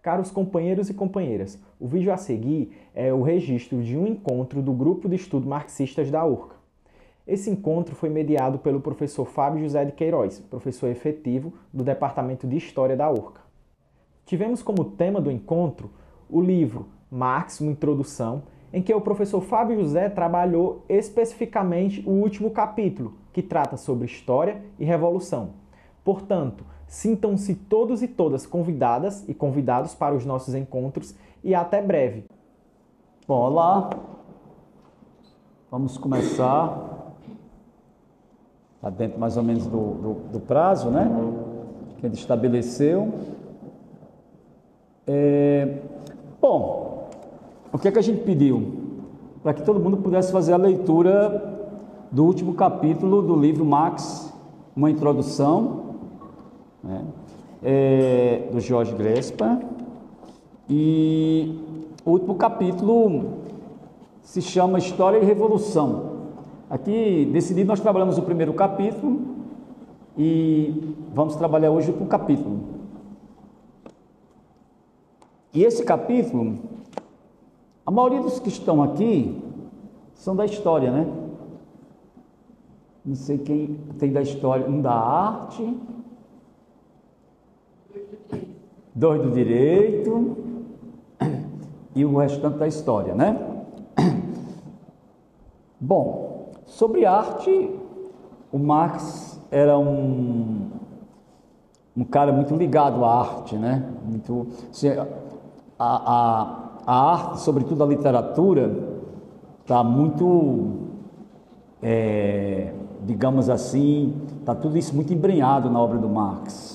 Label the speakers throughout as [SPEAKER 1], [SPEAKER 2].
[SPEAKER 1] Caros companheiros e companheiras, o vídeo a seguir é o registro de um encontro do Grupo de Estudo Marxistas da URCA. Esse encontro foi mediado pelo professor Fábio José de Queiroz, professor efetivo do Departamento de História da URCA. Tivemos como tema do encontro o livro Marx, uma Introdução, em que o professor Fábio José trabalhou especificamente o último capítulo, que trata sobre História e Revolução. Portanto, sintam-se todos e todas convidadas e convidados para os nossos encontros e até breve.
[SPEAKER 2] Bom, olá, vamos começar, está dentro mais ou menos do prazo, né, que ele estabeleceu. Bom, o que é que a gente pediu? Para que todo mundo pudesse fazer a leitura do último capítulo do livro Marx, uma Introdução, né, do George Gresper, e o último capítulo se chama História e Revolução. Aqui, nesse livro, nós trabalhamos o primeiro capítulo e vamos trabalhar hoje o último capítulo. E esse capítulo, a maioria dos que estão aqui são da história, né? Não sei quem tem da história, um da arte, dois do direito e o restante da história, né? Bom, sobre arte, o Marx era um cara muito ligado à arte, né? Muito, a arte, sobretudo a literatura, está muito, digamos assim, está tudo isso muito embrenhado na obra do Marx.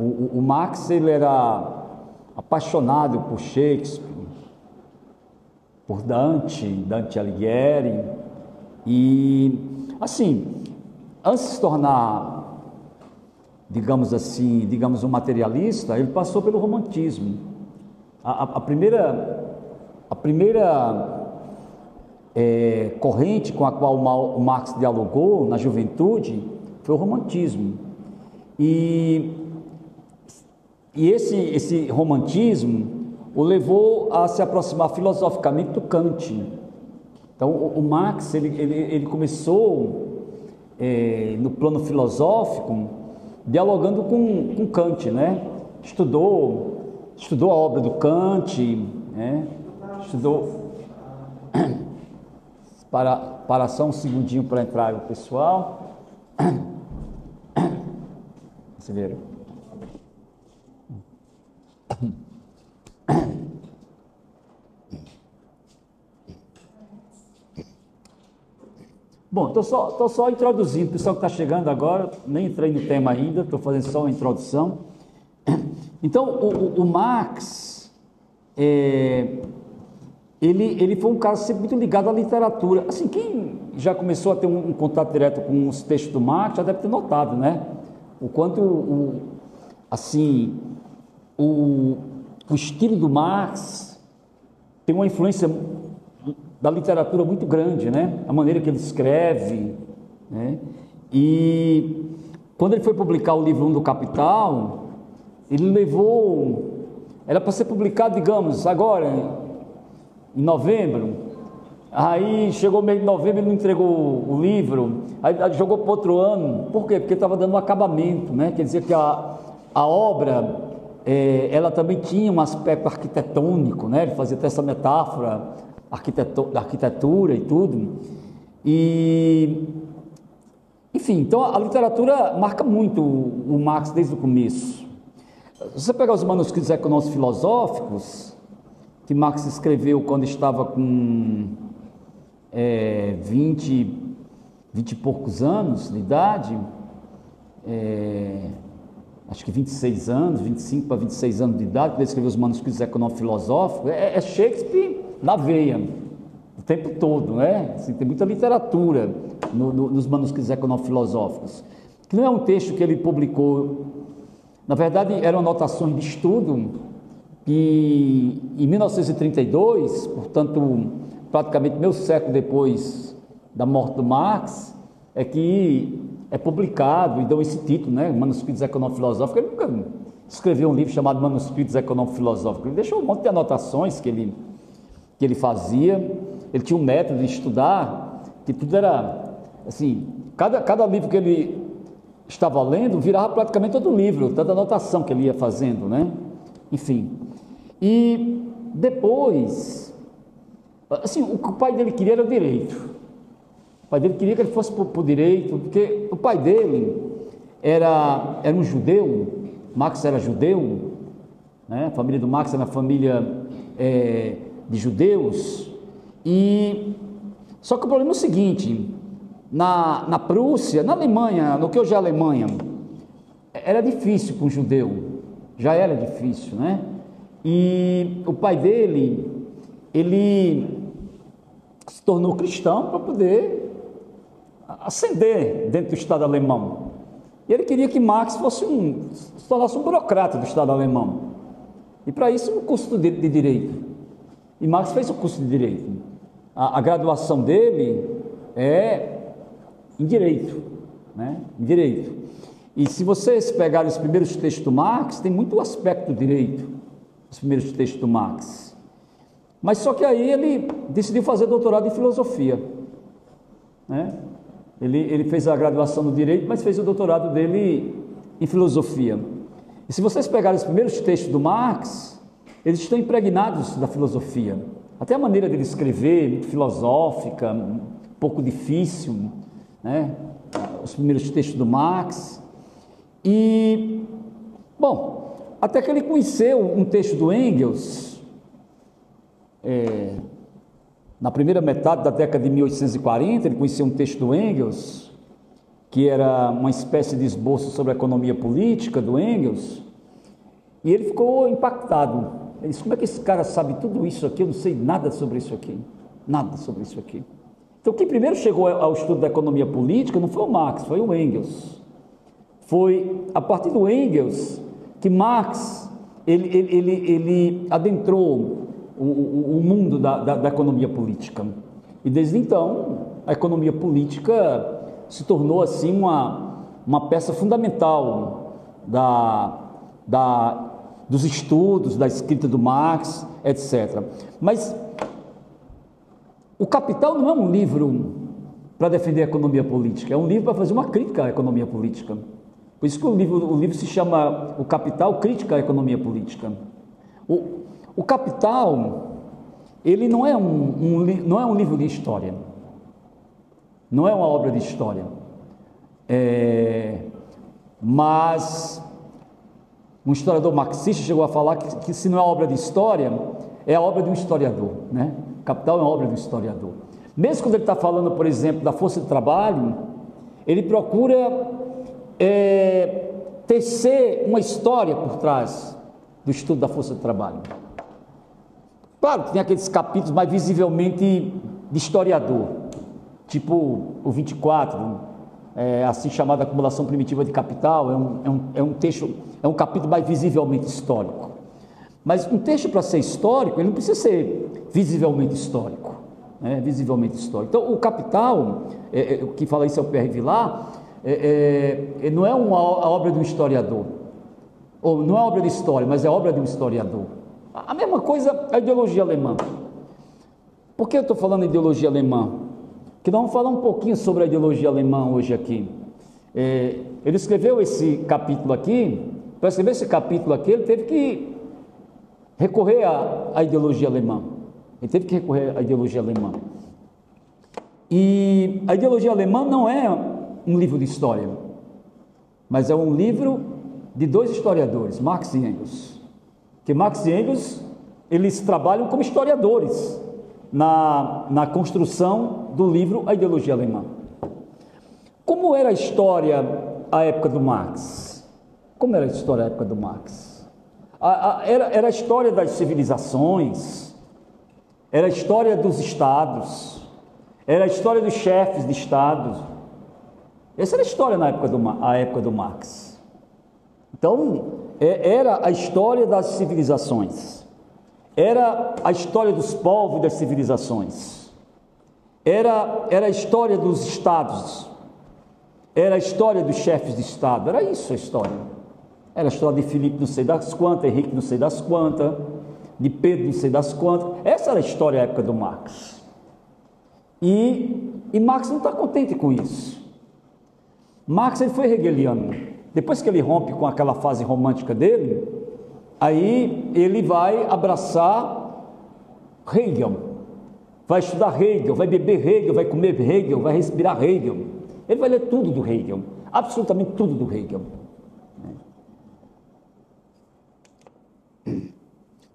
[SPEAKER 2] O Marx, ele era apaixonado por Shakespeare, por Dante Alighieri, e, assim, antes de se tornar, digamos um materialista, ele passou pelo romantismo. A primeira corrente com a qual o Marx dialogou na juventude foi o romantismo. E esse romantismo o levou a se aproximar filosoficamente do Kant. Então, o Marx ele começou no plano filosófico dialogando com Kant, né? Estudou a obra do Kant, né? Estudou. Para só um segundinho para entrar o pessoal. Vocês viram? Bom, estou só introduzindo o pessoal que está chegando agora, nem entrei no tema ainda, estou fazendo só uma introdução. Então, o Marx, ele foi um cara sempre muito ligado à literatura. Assim, quem já começou a ter um contato direto com os textos do Marx já deve ter notado, né? O quanto, o estilo do Marx tem uma influência da literatura muito grande, né? A maneira que ele escreve, né? E quando ele foi publicar o livro 1 do Capital, ele levou, era para ser publicado, digamos, agora, em novembro. Aí chegou o mês de novembro, ele não entregou o livro, aí jogou para outro ano. Por quê? Porque estava dando um acabamento, né? Quer dizer que a obra, ela também tinha um aspecto arquitetônico, né? Ele fazia até essa metáfora da arquitetura e tudo. E, enfim, então a literatura marca muito o Marx desde o começo. Se você pegar os manuscritos econômicos filosóficos que Marx escreveu quando estava com 20 e poucos anos de idade, acho que 26 anos, 25 para 26 anos de idade, quando ele escreveu os manuscritos econômicos filosóficos, é Shakespeare na veia, o tempo todo, né? Assim, tem muita literatura nos manuscritos econômicos filosóficos, que não é um texto que ele publicou, na verdade eram anotações de estudo, que em 1932, portanto, praticamente meio século depois da morte do Marx, é que é publicado e dão esse título, né? Manuscritos Econômicos Filosóficos. escreveu um livro chamado Manuscritos Econômico-Filosóficos. Ele deixou um monte de anotações que ele fazia. Ele tinha um método de estudar, que tudo era assim, cada livro que ele estava lendo virava praticamente todo livro, toda anotação que ele ia fazendo, né? Enfim. E depois, assim, o que o pai dele queria era o direito. O pai dele queria que ele fosse para o direito, porque o pai dele era um judeu. Marx era judeu, né? A família do Marx era uma família de judeus. E só que o problema é o seguinte: na Prússia, na Alemanha, no que hoje é a Alemanha, era difícil para um judeu, já era difícil, né? E o pai dele, ele se tornou cristão para poder ascender dentro do Estado alemão. E ele queria que Marx se tornasse um burocrata do Estado alemão. E para isso, um curso de direito. E Marx fez o curso de direito. A graduação dele é em direito, né? Em direito. E se vocês pegarem os primeiros textos do Marx, tem muito aspecto do direito, os primeiros textos do Marx. Mas só que aí ele decidiu fazer doutorado em filosofia, né? Ele fez a graduação no direito, mas fez o doutorado dele em filosofia. E se vocês pegarem os primeiros textos do Marx, eles estão impregnados da filosofia. Até a maneira dele escrever, muito filosófica, um pouco difícil, né? Os primeiros textos do Marx. E, bom, até que ele conheceu um texto do Engels, na primeira metade da década de 1840, ele conheceu um texto do Engels, que era uma espécie de esboço sobre a economia política do Engels, e ele ficou impactado. Ele disse: como é que esse cara sabe tudo isso aqui? Eu não sei nada sobre isso aqui, nada sobre isso aqui. Então, quem primeiro chegou ao estudo da economia política não foi o Marx, foi o Engels. Foi a partir do Engels que Marx ele adentrou o mundo da economia política. E desde então, a economia política se tornou assim uma peça fundamental dos estudos, da escrita do Marx, etc. Mas o Capital não é um livro para defender a economia política, é um livro para fazer uma crítica à economia política. Por isso que o livro se chama O Capital, Crítica à Economia Política. O Capital, ele não é um livro de história, não é uma obra de história, mas um historiador marxista chegou a falar que se não é obra de história, é a obra de um historiador, né? Capital é uma obra de um historiador. Mesmo quando ele está falando, por exemplo, da força de trabalho, ele procura tecer uma história por trás do estudo da força de trabalho. Claro que tem aqueles capítulos mais visivelmente de historiador, tipo o 24, assim chamada acumulação primitiva de capital, é um texto, é um capítulo mais visivelmente histórico. Mas um texto, para ser histórico, ele não precisa ser visivelmente histórico, né? Visivelmente histórico. Então, o Capital, o que fala isso é o Pierre Vilar, não é a obra de um historiador, ou não é obra de história, mas é obra de um historiador. A mesma coisa a ideologia alemã. Por que eu estou falando de ideologia alemã? Porque nós vamos falar um pouquinho sobre a ideologia alemã hoje aqui. Ele escreveu esse capítulo aqui. Para escrever esse capítulo aqui, ele teve que recorrer à ideologia alemã. Ele teve que recorrer à ideologia alemã. E a ideologia alemã não é um livro de história, mas é um livro de dois historiadores, Marx e Engels. Que Marx e Engels, eles trabalham como historiadores na construção do livro A Ideologia Alemã. Como era a história à época do Marx? Como era a história à época do Marx? Era a história das civilizações, era a história dos estados, era a história dos chefes de estado. Essa era a história à época do Marx. Então, era a história das civilizações, era a história dos povos e das civilizações, era a história dos estados, era a história dos chefes de estado, era isso a história. Era a história de Filipe não sei das quantas, Henrique não sei das quantas, de Pedro não sei das quantas. Essa era a história à época do Marx. E Marx não está contente com isso. Marx ele foi hegeliano. Depois que ele rompe com aquela fase romântica dele, aí ele vai abraçar Hegel. Vai estudar Hegel, vai beber Hegel, vai comer Hegel, vai respirar Hegel. Ele vai ler tudo do Hegel, absolutamente tudo do Hegel.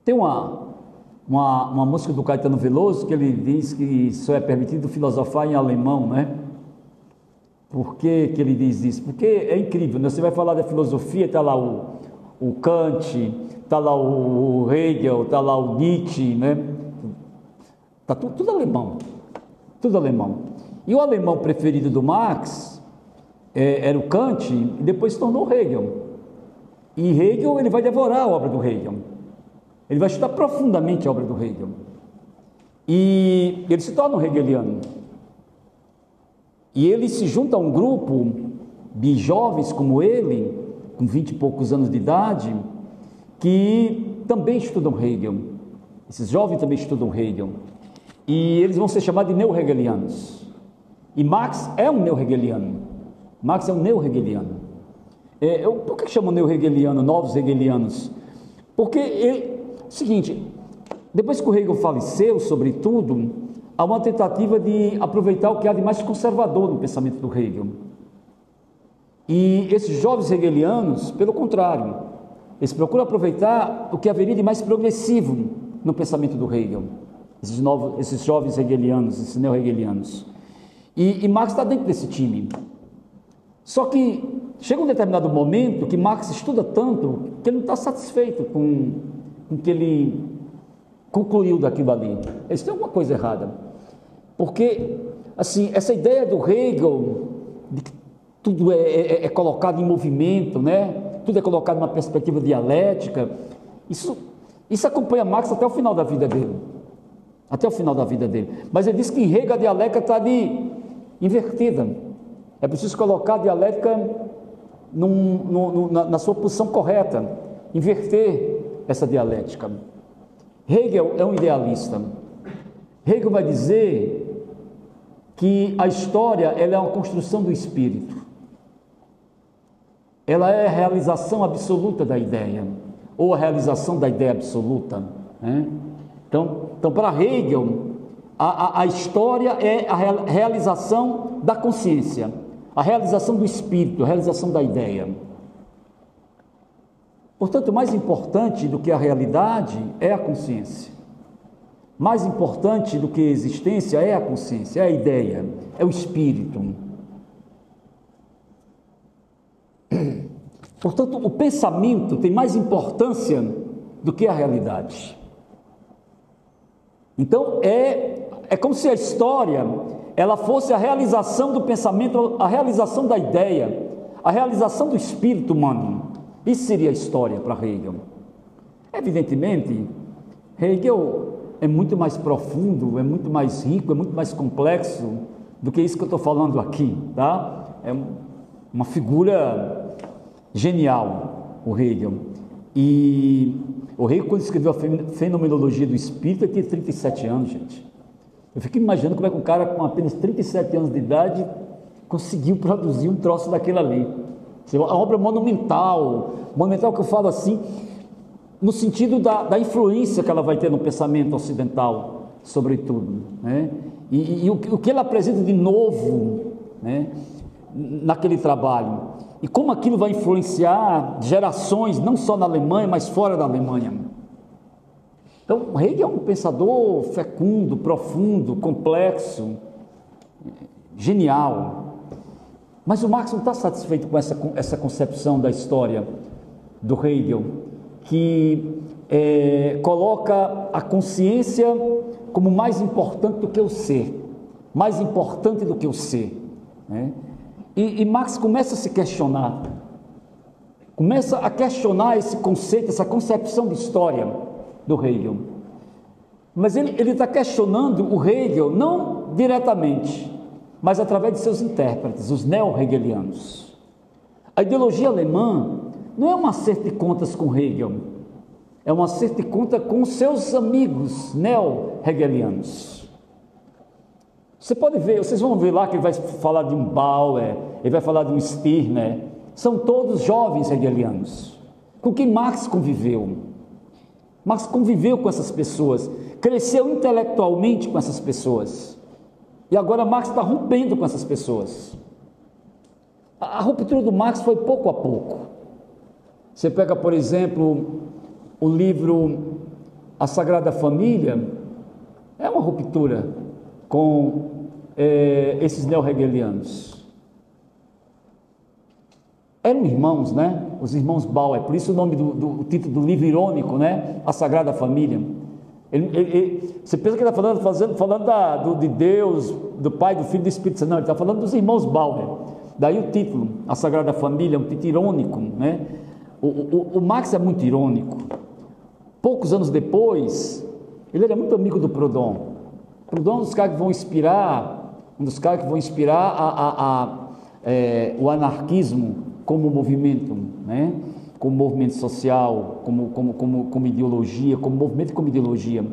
[SPEAKER 2] Tem uma música do Caetano Veloso que ele diz que só é permitido filosofar em alemão, né? Por que ele diz isso? Porque é incrível, né? Você vai falar da filosofia, está lá o Kant, está lá o Hegel, está lá o Nietzsche, né? Está tudo alemão, tudo alemão. E o alemão preferido do Marx era o Kant, e depois se tornou Hegel. E Hegel, ele vai devorar a obra do Hegel. Ele vai estudar profundamente a obra do Hegel. E ele se torna um hegeliano. E ele se junta a um grupo de jovens como ele, com 20 e poucos anos de idade, que também estudam Hegel. Esses jovens também estudam Hegel. E eles vão ser chamados de neo-hegelianos. E Marx é um neo-hegeliano. Marx é um neo-hegeliano. Por que chamam neo-hegeliano, novos hegelianos? Porque seguinte, depois que o Hegel faleceu, sobretudo, há uma tentativa de aproveitar o que há de mais conservador no pensamento do Hegel. E esses jovens hegelianos, pelo contrário, eles procuram aproveitar o que haveria de mais progressivo no pensamento do Hegel. Esses jovens hegelianos, esses neo-hegelianos. E Marx está dentro desse time. Só que chega um determinado momento que Marx estuda tanto que ele não está satisfeito com que ele concluiu daquilo ali. Isso tem alguma coisa errada. Porque, assim, essa ideia do Hegel, de que tudo é colocado em movimento, né? Tudo é colocado numa perspectiva dialética, isso acompanha Marx até o final da vida dele. Até o final da vida dele. Mas ele diz que em Hegel a dialética está ali invertida. É preciso colocar a dialética na sua posição correta, inverter essa dialética. Hegel é um idealista. Hegel vai dizer que a história ela é uma construção do espírito. Ela é a realização absoluta da ideia, ou a realização da ideia absoluta, né? Então para Hegel, a história é a realização da consciência, a realização do espírito, a realização da ideia. Portanto, mais importante do que a realidade é a consciência. Mais importante do que a existência é a consciência, é a ideia, é o espírito. Portanto, o pensamento tem mais importância do que a realidade. Então, é como se a história ela fosse a realização do pensamento, a realização da ideia, a realização do espírito humano. Isso seria a história para Hegel. Evidentemente, Hegel é muito mais profundo, é muito mais rico, é muito mais complexo do que isso que eu estou falando aqui, tá? É uma figura genial, o Hegel. E o Hegel, quando escreveu a Fenomenologia do Espírito, ele tinha 37 anos, gente. Eu fico imaginando como é que um cara com apenas 37 anos de idade conseguiu produzir um troço daquele ali. A obra monumental que eu falo assim, no sentido da influência que ela vai ter no pensamento ocidental, sobretudo, né? E o que ela apresenta de novo, né, naquele trabalho, e como aquilo vai influenciar gerações, não só na Alemanha, mas fora da Alemanha. Então, Hegel é um pensador fecundo, profundo, complexo, genial. Mas o Marx não está satisfeito com essa concepção da história do Hegel, que coloca a consciência como mais importante do que o ser, mais importante do que o ser, né? E Marx começa a se questionar, começa a questionar esse conceito, essa concepção de história do Hegel. Mas ele está questionando o Hegel não diretamente, mas através de seus intérpretes, os neo-hegelianos. A ideologia alemã não é um acerto de contas com Hegel, é um acerto de conta com seus amigos neo-hegelianos. Você pode ver, vocês vão ver lá que ele vai falar de um Bauer, ele vai falar de um Stirner, são todos jovens hegelianos, com quem Marx conviveu. Marx conviveu com essas pessoas, cresceu intelectualmente com essas pessoas, e agora Marx está rompendo com essas pessoas. A ruptura do Marx foi pouco a pouco. Você pega, por exemplo, o livro A Sagrada Família, é uma ruptura com esses neo-hegelianos. Eram irmãos, né? Os irmãos Bauer, por isso o nome do título do livro irônico, né? A Sagrada Família. Você pensa que ele está falando de Deus, do Pai, do Filho e do Espírito Santo. Não, ele está falando dos irmãos Bauer. Daí o título, A Sagrada Família, é um título irônico, né? O Marx é muito irônico. Poucos anos depois, ele era muito amigo do Proudhon. Proudhon é um dos caras que vão inspirar, o anarquismo como movimento, né? Como movimento social, como ideologia, como movimento como ideologia.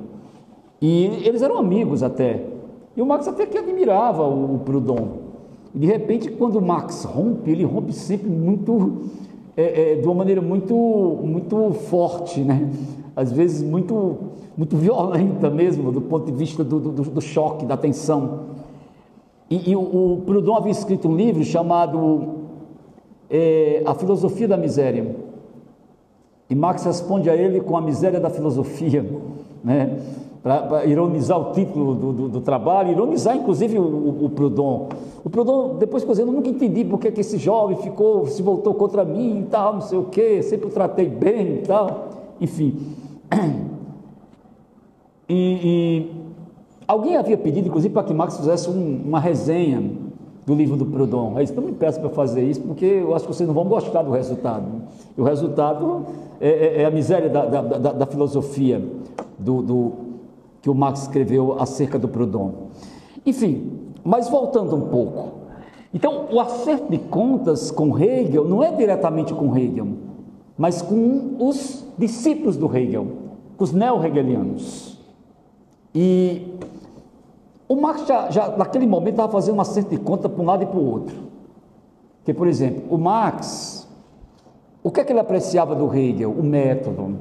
[SPEAKER 2] E eles eram amigos até. E o Marx até que admirava o Proudhon. E de repente, quando o Marx rompe, ele rompe sempre de uma maneira muito forte, né? Às vezes muito violenta mesmo, do ponto de vista do choque, da tensão. E o Proudhon havia escrito um livro chamado A Filosofia da Miséria. E Marx responde a ele com a miséria da filosofia, né? Para ironizar o título do trabalho, ironizar inclusive o Proudhon. O Proudhon, depois eu nunca entendi porque que esse jovem se voltou contra mim e tal, não sei o que, sempre o tratei bem e tal, enfim. E alguém havia pedido, inclusive, para que Marx fizesse uma resenha do livro do Proudhon. Aí não me peço para fazer isso, porque eu acho que vocês não vão gostar do resultado. E o resultado é a miséria da filosofia que o Marx escreveu acerca do Proudhon. Enfim, mas voltando um pouco. Então, o acerto de contas com Hegel não é diretamente com Hegel, mas com os discípulos do Hegel, com os neo-hegelianos. E o Marx já naquele momento estava fazendo um acerto de conta para um lado e para o outro. Porque, por exemplo, o Marx, o que é que ele apreciava do Hegel? O método,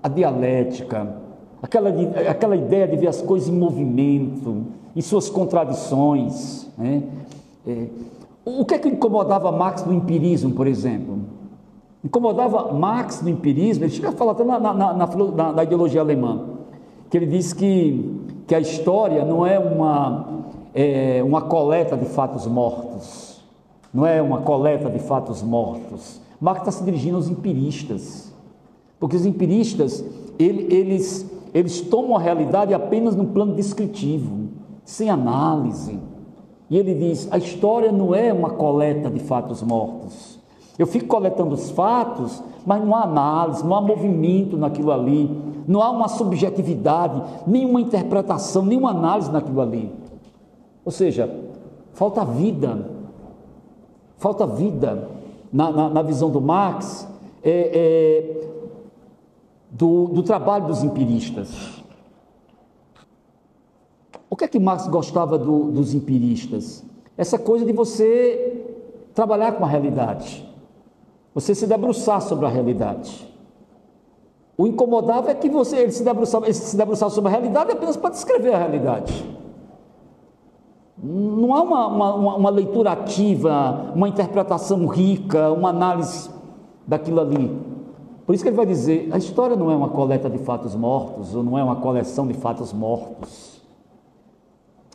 [SPEAKER 2] a dialética, aquela ideia de ver as coisas em movimento, em suas contradições, né? O que é que incomodava Marx no empirismo, por exemplo? Incomodava Marx no empirismo, ele chega a falar até na ideologia alemã, que ele diz que a história não é uma coleta de fatos mortos, não é uma coleta de fatos mortos. Marx está se dirigindo aos empiristas, porque os empiristas, eles tomam a realidade apenas no plano descritivo, sem análise. E ele diz, a história não é uma coleta de fatos mortos. Eu fico coletando os fatos, mas não há análise, não há movimento naquilo ali, não há uma subjetividade, nenhuma interpretação, nenhuma análise naquilo ali. Ou seja, falta vida. Falta vida na visão do Marx, do trabalho dos empiristas. O que é que Marx gostava dos empiristas? Essa coisa de você trabalhar com a realidade, você se debruçar sobre a realidade. O incomodava é que ele se debruçava sobre a realidade apenas para descrever a realidade. Não há uma leitura ativa, uma interpretação rica, uma análise daquilo ali. Por isso que ele vai dizer, a história não é uma coleta de fatos mortos, ou não é uma coleção de fatos mortos.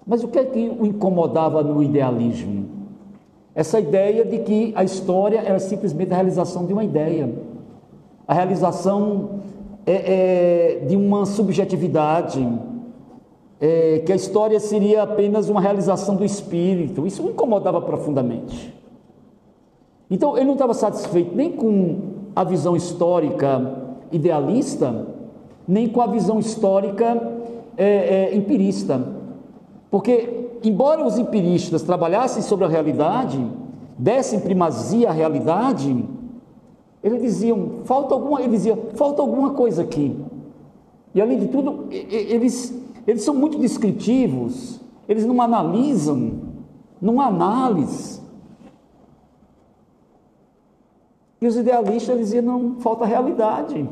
[SPEAKER 2] Mas o que é que o incomodava no idealismo? Essa ideia de que a história era simplesmente a realização de uma ideia, a realização de uma subjetividade, que a história seria apenas uma realização do espírito. Isso o incomodava profundamente. Então, ele não estava satisfeito nem com a visão histórica idealista, nem com a visão histórica empirista. Porque, embora os empiristas trabalhassem sobre a realidade, dessem primazia à realidade, Ele dizia, falta alguma coisa aqui. E além de tudo, eles são muito descritivos, eles não analisam, não há análise. E os idealistas diziam, não, falta realidade.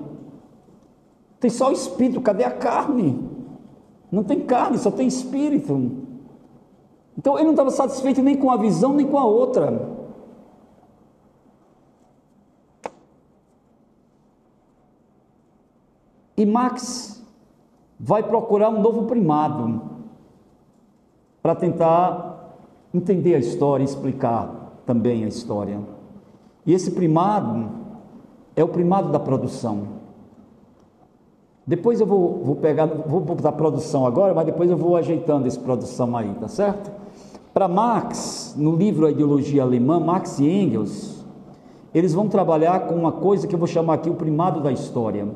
[SPEAKER 2] Tem só o espírito, cadê a carne? Não tem carne, só tem espírito. Então ele não estava satisfeito nem com a visão, nem com a outra. E Marx vai procurar um novo primado para tentar entender a história e explicar também a história. E esse primado é o primado da produção. Depois eu vou botar produção agora, mas depois eu vou ajeitando essa produção aí, tá certo? Para Marx, no livro A Ideologia Alemã, Marx e Engels, eles vão trabalhar com uma coisa que eu vou chamar aqui o primado da história.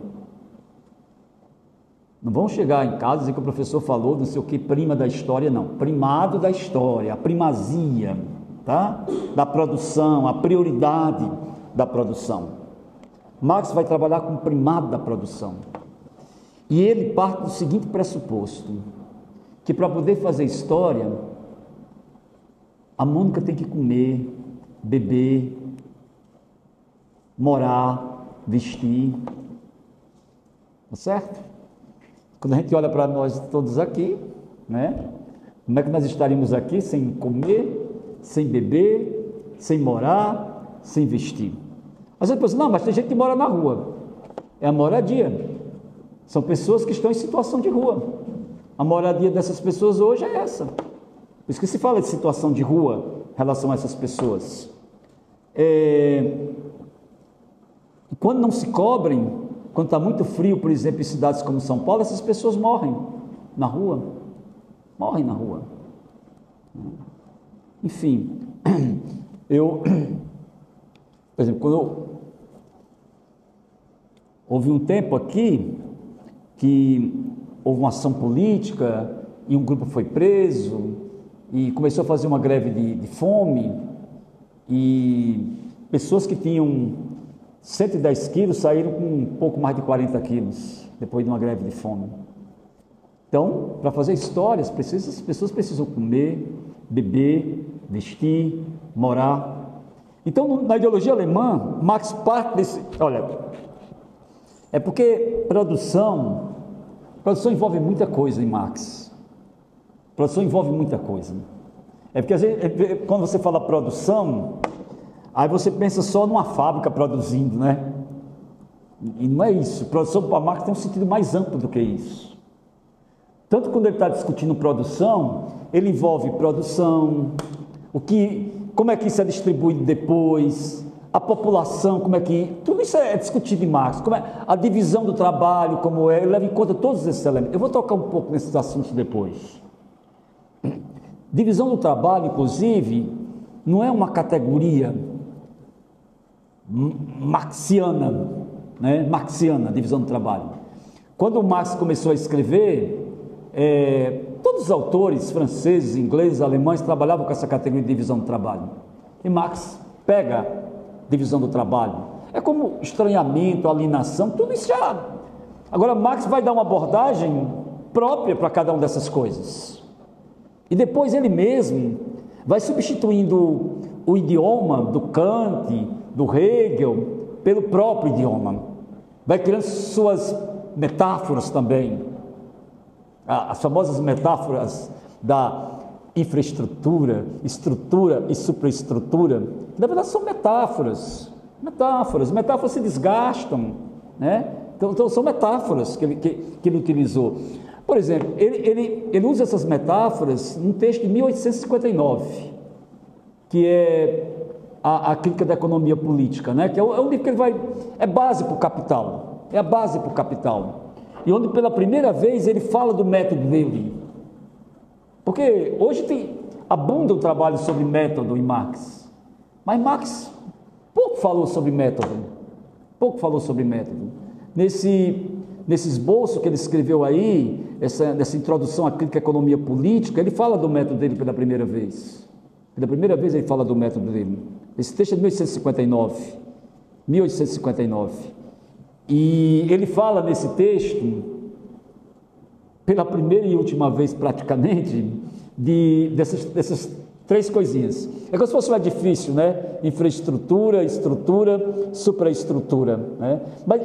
[SPEAKER 2] Não vão chegar em casa e dizer que o professor falou não sei o que, prima da história, não. Primado da história, a primazia, tá? Da produção, a prioridade da produção. Marx vai trabalhar com o primado da produção. E ele parte do seguinte pressuposto, que para poder fazer história, a Mônica tem que comer, beber, morar, vestir, tá certo? Quando a gente olha para nós todos aqui, né? Como é que nós estaríamos aqui sem comer, sem beber, sem morar, sem vestir? Às vezes pensa, não, mas tem gente que mora na rua. É a moradia. São pessoas que estão em situação de rua. A moradia dessas pessoas hoje é essa. Por isso que se fala de situação de rua em relação a essas pessoas. Quando não se cobrem, quando está muito frio, por exemplo, em cidades como São Paulo, essas pessoas morrem na rua. Morrem na rua. Enfim, por exemplo, houve um tempo aqui que houve uma ação política e um grupo foi preso e começou a fazer uma greve de fome e pessoas que tinham 110 quilos saíram com um pouco mais de 40 quilos depois de uma greve de fome. Então, para fazer histórias, as pessoas precisam comer, beber, vestir, morar. Então, na ideologia alemã, Marx parte desse... Olha, é porque produção envolve muita coisa em Marx. Produção envolve muita coisa. É porque, às vezes, quando você fala produção... Aí você pensa só numa fábrica produzindo, né? E não é isso. Produção para Marx tem um sentido mais amplo do que isso. Tanto quando ele está discutindo produção, ele envolve produção, como é que isso é distribuído depois, a população, como é que... Tudo isso é discutido em Marx. Como é a divisão do trabalho, como é, ele leva em conta todos esses elementos. Eu vou tocar um pouco nesses assuntos depois. Divisão do trabalho, inclusive, não é uma categoria marxiana, né? Marxiana, divisão do trabalho. Quando Marx começou a escrever, todos os autores franceses, ingleses, alemães trabalhavam com essa categoria de divisão do trabalho. E Marx pega divisão do trabalho. É como estranhamento, alienação, tudo isso já. Agora Marx vai dar uma abordagem própria para cada uma dessas coisas. E depois ele mesmo vai substituindo o idioma do Kant, do Hegel, pelo próprio idioma. Vai criando suas metáforas também. As famosas metáforas da infraestrutura, estrutura e superestrutura. Na verdade são metáforas. Metáforas se desgastam, né? Então são metáforas que ele utilizou. Por exemplo, ele usa essas metáforas num texto de 1859, que é a crítica da economia política, né? Que é um livro que ele vai... É base para o Capital. É a base para o Capital. E onde pela primeira vez ele fala do método dele. Porque hoje abunda o trabalho sobre método em Marx. Mas Marx pouco falou sobre método. Nesse esboço que ele escreveu aí, nessa introdução à crítica à economia política, ele fala do método dele pela primeira vez. Pela primeira vez ele fala do método dele. Esse texto é de 1859. 1859. E ele fala nesse texto, pela primeira e última vez praticamente, dessas três coisinhas. É como se fosse um edifício, né? Infraestrutura, estrutura, supraestrutura, né? Mas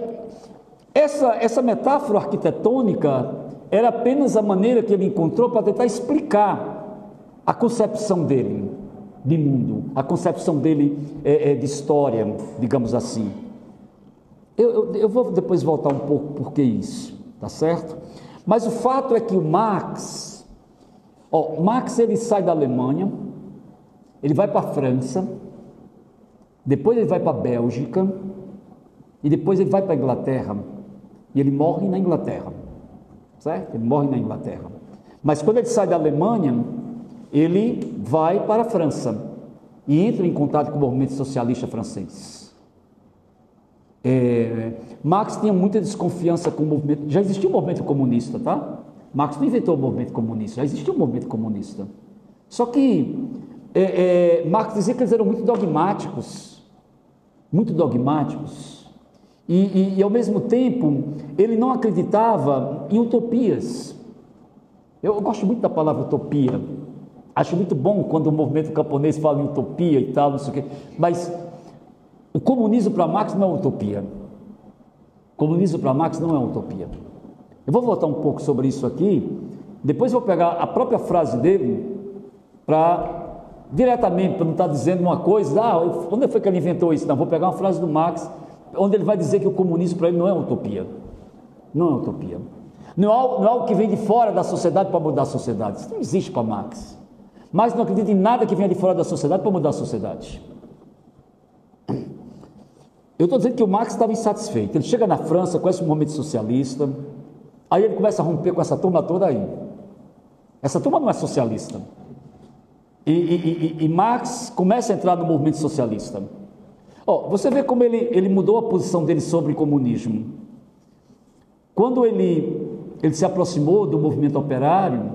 [SPEAKER 2] essa metáfora arquitetônica era apenas a maneira que ele encontrou para tentar explicar a concepção dele de mundo, a concepção dele de história, digamos assim. Eu vou depois voltar um pouco por que isso, tá certo? Mas o fato é que o Marx ele sai da Alemanha, ele vai para a França, depois ele vai para a Bélgica, e depois ele vai para a Inglaterra, e ele morre na Inglaterra, certo? Ele morre na Inglaterra. Mas quando ele sai da Alemanha, ele vai para a França, e entra em contato com o movimento socialista francês. Marx tinha muita desconfiança com o movimento, já existia um movimento comunista, tá? Marx não inventou o movimento comunista, já existia um movimento comunista. Só que Marx dizia que eles eram muito dogmáticos, e ao mesmo tempo ele não acreditava em utopias. Eu gosto muito da palavra utopia, acho muito bom quando o movimento camponês fala em utopia e tal, não sei o quê, mas o comunismo para Marx não é uma utopia. O comunismo para Marx não é uma utopia. Eu vou voltar um pouco sobre isso aqui, depois vou pegar a própria frase dele diretamente, para não estar dizendo uma coisa, onde foi que ele inventou isso? Não, vou pegar uma frase do Marx, onde ele vai dizer que o comunismo para ele não é uma utopia. Não é uma utopia. Não é algo que vem de fora da sociedade para mudar a sociedade. Isso não existe para Marx. Marx não acredita em nada que venha de fora da sociedade para mudar a sociedade. Eu estou dizendo que o Marx estava insatisfeito. Ele chega na França, conhece o movimento socialista, aí ele começa a romper com essa turma toda aí. Essa turma não é socialista. E Marx começa a entrar no movimento socialista. Você vê como ele mudou a posição dele sobre o comunismo. Quando ele se aproximou do movimento operário,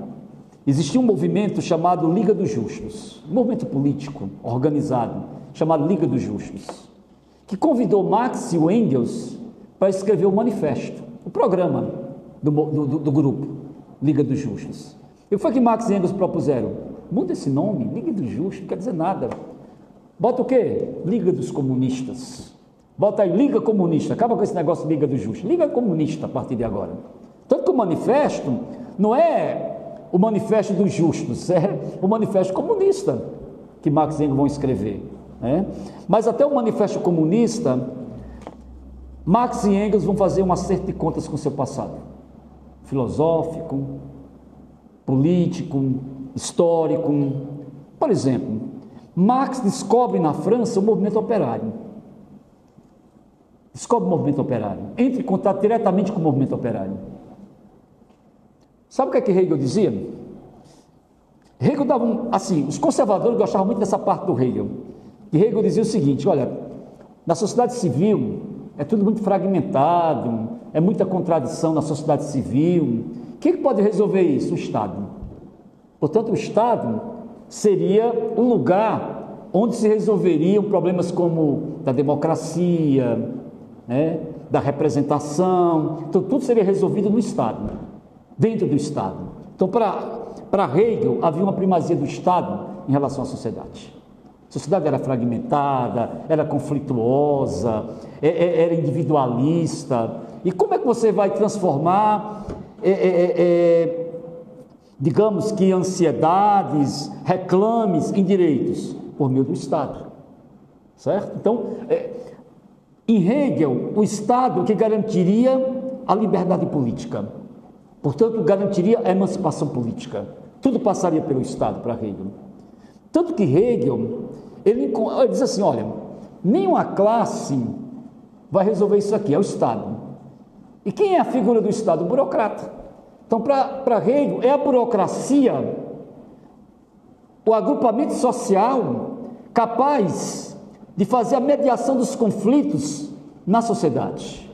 [SPEAKER 2] existia um movimento chamado Liga dos Justos, um movimento político organizado, chamado Liga dos Justos, que convidou Marx e o Engels para escrever o manifesto, o programa do grupo Liga dos Justos. E o que foi que Marx e Engels propuseram? Muda esse nome, Liga dos Justos, não quer dizer nada. Bota o quê? Liga dos Comunistas. Bota aí, Liga Comunista, acaba com esse negócio de Liga dos Justos. Liga Comunista a partir de agora. Tanto que o manifesto não é o manifesto dos justos, é o manifesto comunista que Marx e Engels vão escrever. Mas até o manifesto comunista, Marx e Engels vão fazer um acerto de contas com o seu passado filosófico, político, histórico. Por exemplo, Marx descobre na França o movimento operário. Descobre o movimento operário, entra em contato diretamente com o movimento operário. Sabe o que Hegel dizia? Hegel dava os conservadores gostavam muito dessa parte do Hegel. E Hegel dizia o seguinte: olha, na sociedade civil é tudo muito fragmentado, é muita contradição na sociedade civil. Quem pode resolver isso? O Estado. Portanto, o Estado seria o lugar onde se resolveriam problemas como da democracia, da representação. Então, tudo seria resolvido no Estado, dentro do Estado. Então, para Hegel, havia uma primazia do Estado em relação à sociedade. A sociedade era fragmentada, era conflituosa, era individualista. E como é que você vai transformar, digamos que ansiedades, reclames em direitos? Por meio do Estado, certo? Então, em Hegel, o Estado que garantiria a liberdade política, portanto, garantiria a emancipação política. Tudo passaria pelo Estado para Hegel. Tanto que Hegel, ele diz assim, olha, nenhuma classe vai resolver isso aqui, é o Estado. E quem é a figura do Estado? O burocrata. Então, para Hegel, é a burocracia, o agrupamento social capaz de fazer a mediação dos conflitos na sociedade.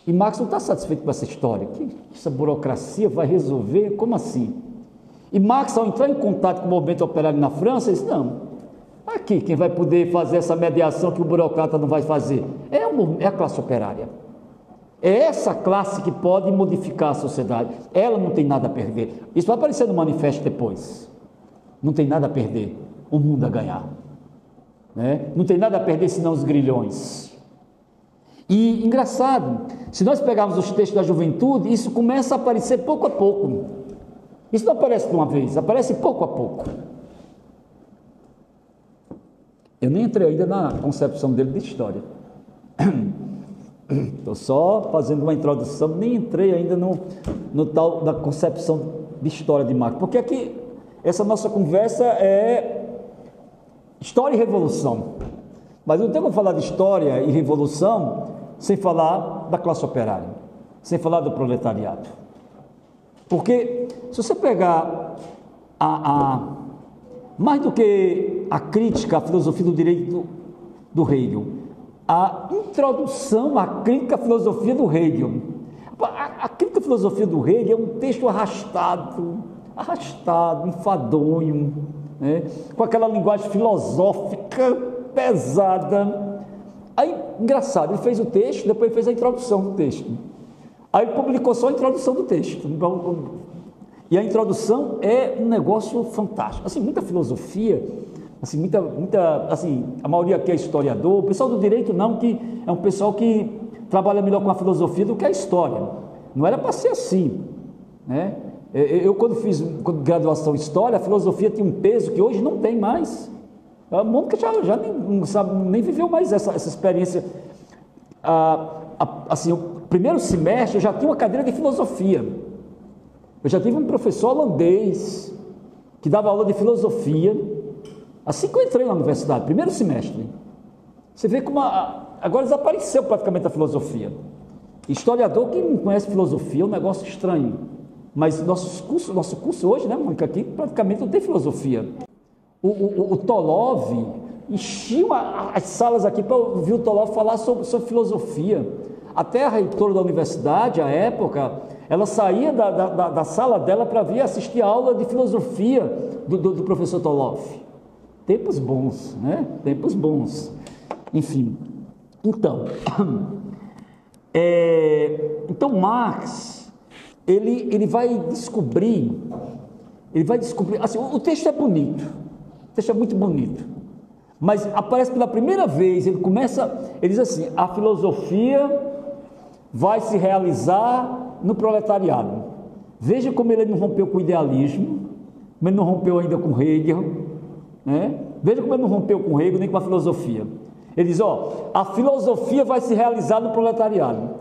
[SPEAKER 2] E Marx não está satisfeito com essa história. Que essa burocracia vai resolver? Como assim? E Marx, ao entrar em contato com o movimento operário na França, disse, não, Aqui, quem vai poder fazer essa mediação que o burocrata não vai fazer? É a classe operária. É essa classe que pode modificar a sociedade. Ela não tem nada a perder. Isso vai aparecer no manifesto depois. Não tem nada a perder, o mundo a ganhar. Né? Não tem nada a perder senão os grilhões. E, engraçado, se nós pegarmos os textos da juventude, isso começa a aparecer pouco a pouco. Isso não aparece de uma vez, aparece pouco a pouco. Eu nem entrei ainda na concepção dele de história. Estou só fazendo uma introdução, nem entrei ainda no tal da concepção de história de Marx, porque aqui essa nossa conversa é história e revolução. Mas não tem como falar de história e revolução sem falar da classe operária, sem falar do proletariado. Porque se você pegar mais do que a crítica à filosofia do direito do Hegel, a introdução à crítica à filosofia do Hegel. A crítica à filosofia do Hegel é um texto arrastado, enfadonho, né? Com aquela linguagem filosófica pesada. Aí, engraçado, ele fez o texto, depois ele fez a introdução do texto. Aí ele publicou só a introdução do texto. E a introdução é um negócio fantástico. Assim, muita filosofia, assim, assim, a maioria aqui é historiador, o pessoal do direito não, que é um pessoal que trabalha melhor com a filosofia do que a história. Não era para ser assim, né? Eu quando fiz graduação em História, a filosofia tinha um peso que hoje não tem mais. A Mônica já nem viveu mais essa experiência. Assim, o primeiro semestre eu já tinha uma cadeira de filosofia. Eu já tive um professor holandês que dava aula de filosofia. Assim que eu entrei na universidade, primeiro semestre. Você vê como agora desapareceu praticamente a filosofia. Historiador que não conhece filosofia é um negócio estranho. Mas nosso curso hoje, né, Mônica, aqui praticamente não tem filosofia. O Tolov enchia as salas aqui para ouvir o Tolov falar sobre filosofia. Até a reitora da universidade, à época, ela saía da sala dela para vir assistir a aula de filosofia do professor Tolov. Tempos bons, né? Tempos bons. Enfim, então Marx, ele vai descobrir, assim, o texto é bonito, o texto é muito bonito, mas aparece pela primeira vez, ele diz assim, a filosofia vai se realizar no proletariado. Veja como ele não rompeu com o idealismo, como ele não rompeu ainda com Hegel, né? Veja como ele não rompeu com Hegel nem com a filosofia. Ele diz, a filosofia vai se realizar no proletariado.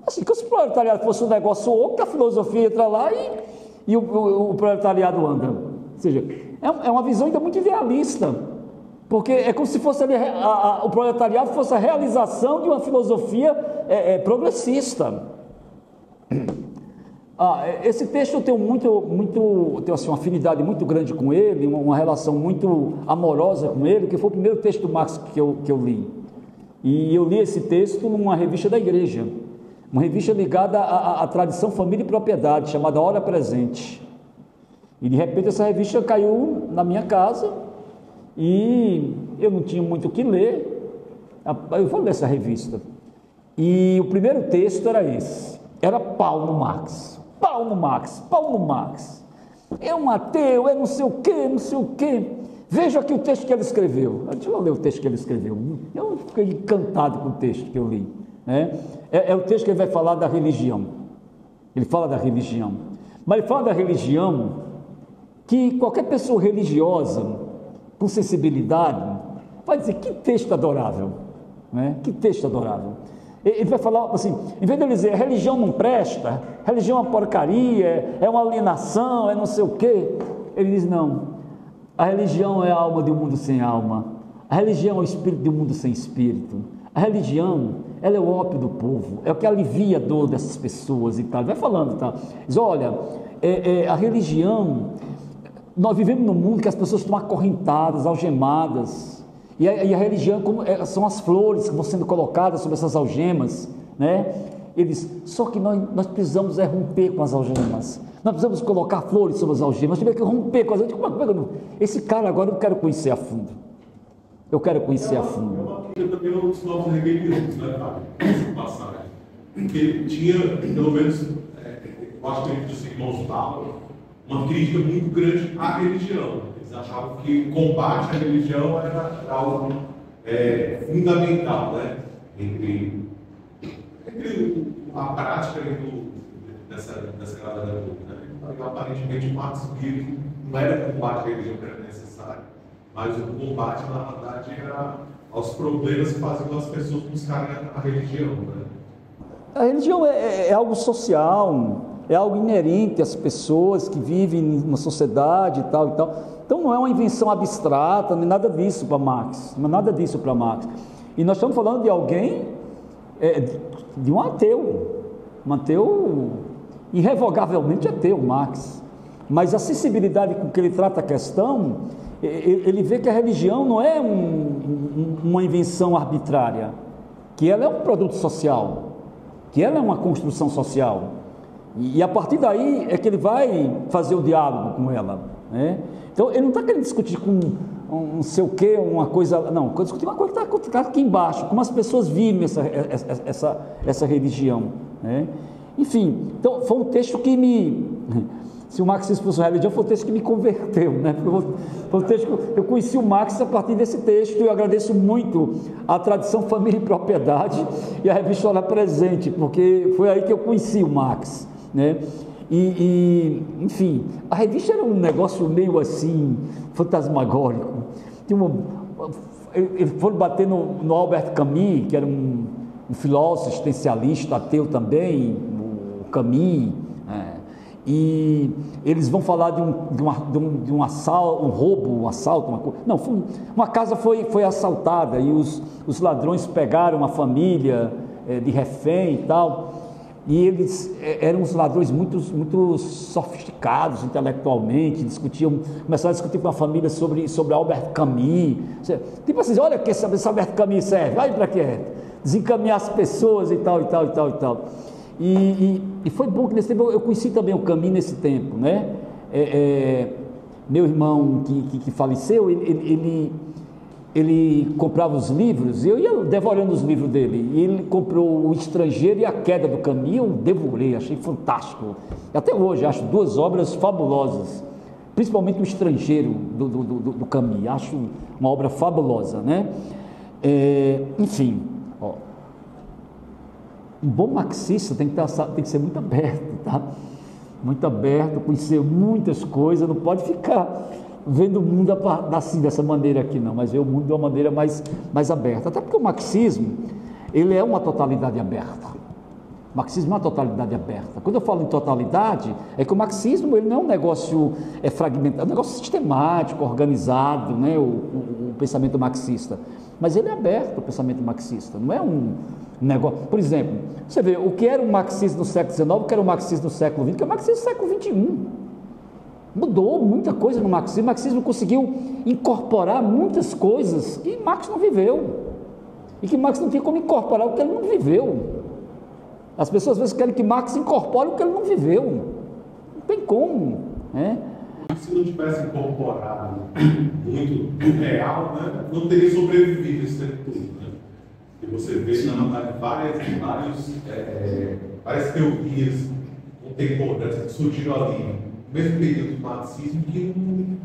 [SPEAKER 2] Assim, que se o proletariado fosse um negócio oco, a filosofia entra lá e o proletariado anda. Ou seja, é uma visão ainda muito idealista, porque é como se fosse o proletariado fosse a realização de uma filosofia progressista. Esse texto eu tenho tenho assim, uma afinidade muito grande com ele, uma relação muito amorosa com ele, que foi o primeiro texto do Marx que eu li. E eu li esse texto numa revista da igreja, uma revista ligada à tradição, família e propriedade, chamada Hora Presente. E de repente essa revista caiu na minha casa e eu não tinha muito o que ler. Eu vou ler essa revista. E o primeiro texto era esse, era Paulo Marx. É um ateu, é não sei o quê. Veja aqui o texto que ele escreveu. Deixa eu ler o texto que ele escreveu. Eu fiquei encantado com o texto que eu li. É o texto que ele vai falar da religião. Ele fala da religião. Mas ele fala da religião que qualquer pessoa religiosa, com sensibilidade, vai dizer, que texto adorável. Né? Que texto adorável. Ele vai falar assim, em vez de ele dizer, a religião não presta, a religião é uma porcaria, é uma alienação, é não sei o quê, ele diz, não, a religião é a alma de um mundo sem alma, a religião é o espírito de um mundo sem espírito, a religião, ela é o ópio do povo, é o que alivia a dor dessas pessoas e tal. Ele vai falando, tá? Diz, olha, a religião, nós vivemos num mundo que as pessoas estão acorrentadas, algemadas, e a religião são as flores que vão sendo colocadas sobre essas algemas, né? Ele diz, só que nós precisamos romper com as algemas, nós precisamos colocar flores sobre as algemas, nós temos que romper com as algemas. Esse cara agora eu quero conhecer a fundo. Eu quero conhecer a fundo.
[SPEAKER 3] Eu também não dos novos rebeliões, né, Fábio? Essa passagem. Porque tinha, pelo menos, eu acho que entre os irmãos Paulo, uma crítica muito grande à religião. Eles achavam que o combate à religião era algo fundamental, né? Entre a prática dessa galera toda, né? Então, aparentemente, Marx viu que não era o combate à religião que era necessário, mas o combate, na verdade, era aos problemas que faziam as pessoas buscarem a religião, né?
[SPEAKER 2] A religião é algo social, é algo inerente às pessoas que vivem numa sociedade e tal e tal. Então não é uma invenção abstrata, nem nada disso para Marx, não é nada disso para Marx. E nós estamos falando de alguém, de um ateu irrevogavelmente ateu, Marx. Mas a sensibilidade com que ele trata a questão, ele vê que a religião não é uma invenção arbitrária, que ela é um produto social, que ela é uma construção social. E a partir daí é que ele vai fazer o diálogo com ela, né? Então ele não está querendo discutir com não sei o que, uma coisa, não, discutir uma coisa que está aqui embaixo, como as pessoas vivem essa religião, né? Enfim, então foi um texto que se o marxismo fosse uma religião, foi um texto que me converteu, né? Foi um texto que eu conheci o Marx a partir desse texto, e eu agradeço muito a tradição Família e Propriedade e a revista Hora Presente, porque foi aí que eu conheci o Marx, né? Enfim, a revista era um negócio meio assim, fantasmagórico. Eles foram bater no Albert Camus, que era um filósofo existencialista, ateu também, o Camus, e eles vão falar de um assalto, um roubo, um assalto, uma casa foi assaltada e os ladrões pegaram uma família de refém e tal. E eles eram uns ladrões muito sofisticados intelectualmente, começaram a discutir com a família sobre Albert Camus. Tipo assim, olha que esse Albert Camus serve, olha para quê? Desencaminhar as pessoas e tal. E foi bom que nesse tempo eu conheci também o Camus nesse tempo, né? Meu irmão que faleceu, ele comprava os livros, e eu ia devorando os livros dele, e ele comprou O Estrangeiro e A Queda do Camus, eu devorei, achei fantástico, até hoje acho duas obras fabulosas, principalmente O Estrangeiro do Camus, acho uma obra fabulosa, né? Enfim, um bom marxista tem que ser muito aberto, tá? Muito aberto, conhecer muitas coisas, não pode ficar vendo o mundo assim, dessa maneira aqui não, mas ver o mundo de uma maneira mais aberta, até porque o marxismo, ele é uma totalidade aberta. O marxismo é uma totalidade aberta. Quando eu falo em totalidade, é que o marxismo, ele não é um negócio fragmentado, é um negócio sistemático, organizado, né, o pensamento marxista, mas ele é aberto, o pensamento marxista, não é um negócio. Por exemplo, você vê, o que era o marxismo no século XIX, o que era o marxismo no século XX, o que é o marxismo no século XXI. Mudou muita coisa no marxismo. O marxismo conseguiu incorporar muitas coisas que Marx não viveu, e que Marx não tinha como incorporar o que ele não viveu. As pessoas às vezes querem que Marx incorpore o que ele não viveu, não tem como, né?
[SPEAKER 3] Se não tivesse incorporado muito do real, né, não teria sobrevivido esse tempo todo, né? E você vê, na verdade, várias teorias contemporâneas que surgiram ali no mesmo período do marxismo, que não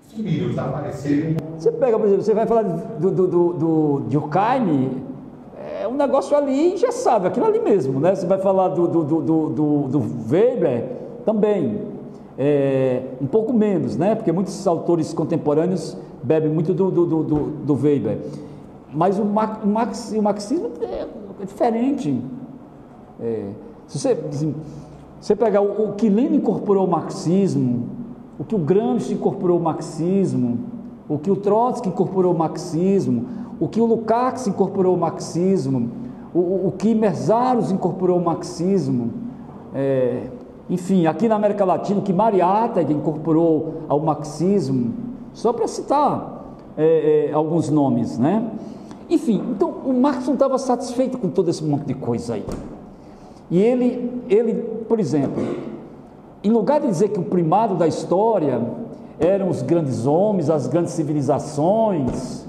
[SPEAKER 3] sumiram, desapareceram. Você
[SPEAKER 2] pega, por exemplo, você vai falar do Durkheim, é um negócio ali engessado, aquilo ali mesmo, né? Você vai falar do Weber também, um pouco menos, né? Porque muitos autores contemporâneos bebem muito do Weber, mas o marxismo é diferente. Se você pegar o que Lenin incorporou o marxismo, o que o Gramsci incorporou o marxismo, o que o Trotsky incorporou o marxismo, o que o Lukács incorporou o marxismo, o que Merzaros incorporou o marxismo, enfim, aqui na América Latina, o que Mariátegui incorporou ao marxismo, só para citar alguns nomes, né? Enfim, então o Marx não estava satisfeito com todo esse monte de coisa aí. E ele, por exemplo, em lugar de dizer que o primado da história eram os grandes homens, as grandes civilizações,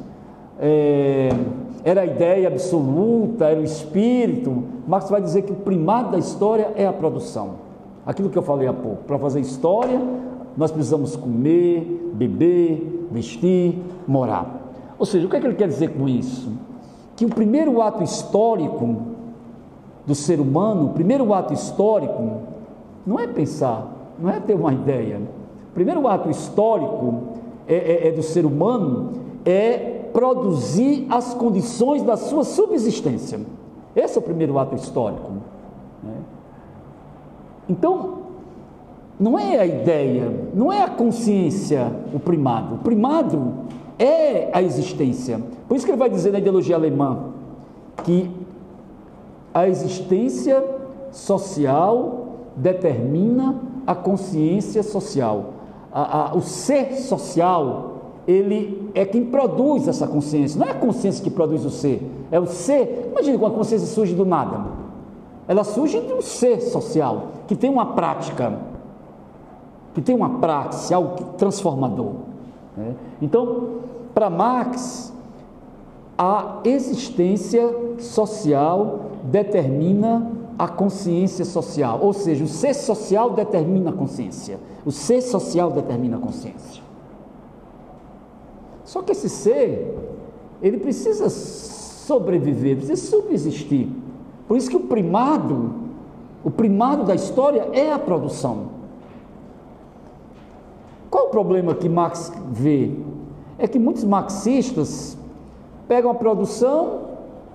[SPEAKER 2] era a ideia absoluta, era o espírito. Marx vai dizer que o primado da história é a produção. Aquilo que eu falei há pouco, para fazer história, nós precisamos comer, beber, vestir, morar. Ou seja, o que é que ele quer dizer com isso? Que o primeiro ato histórico do ser humano, o primeiro ato histórico, não é pensar, não é ter uma ideia. O primeiro ato histórico do ser humano é produzir as condições da sua subsistência. Esse é o primeiro ato histórico, né? Então, não é a ideia, não é a consciência o primado. O primado é a existência. Por isso que ele vai dizer na ideologia alemã que a existência social determina a consciência social. O ser social, ele é quem produz essa consciência. Não é a consciência que produz o ser, é o ser. Imagina quando a consciência surge do nada. Ela surge de um ser social, que tem uma prática, que tem uma praxis, algo transformador, né? Então, para Marx, a existência social determina a consciência social, ou seja, o ser social determina a consciência, o ser social determina a consciência. Só que esse ser, ele precisa sobreviver, precisa subsistir. Por isso que o primado da história é a produção. Qual o problema que Marx vê? É que muitos marxistas pegam a produção,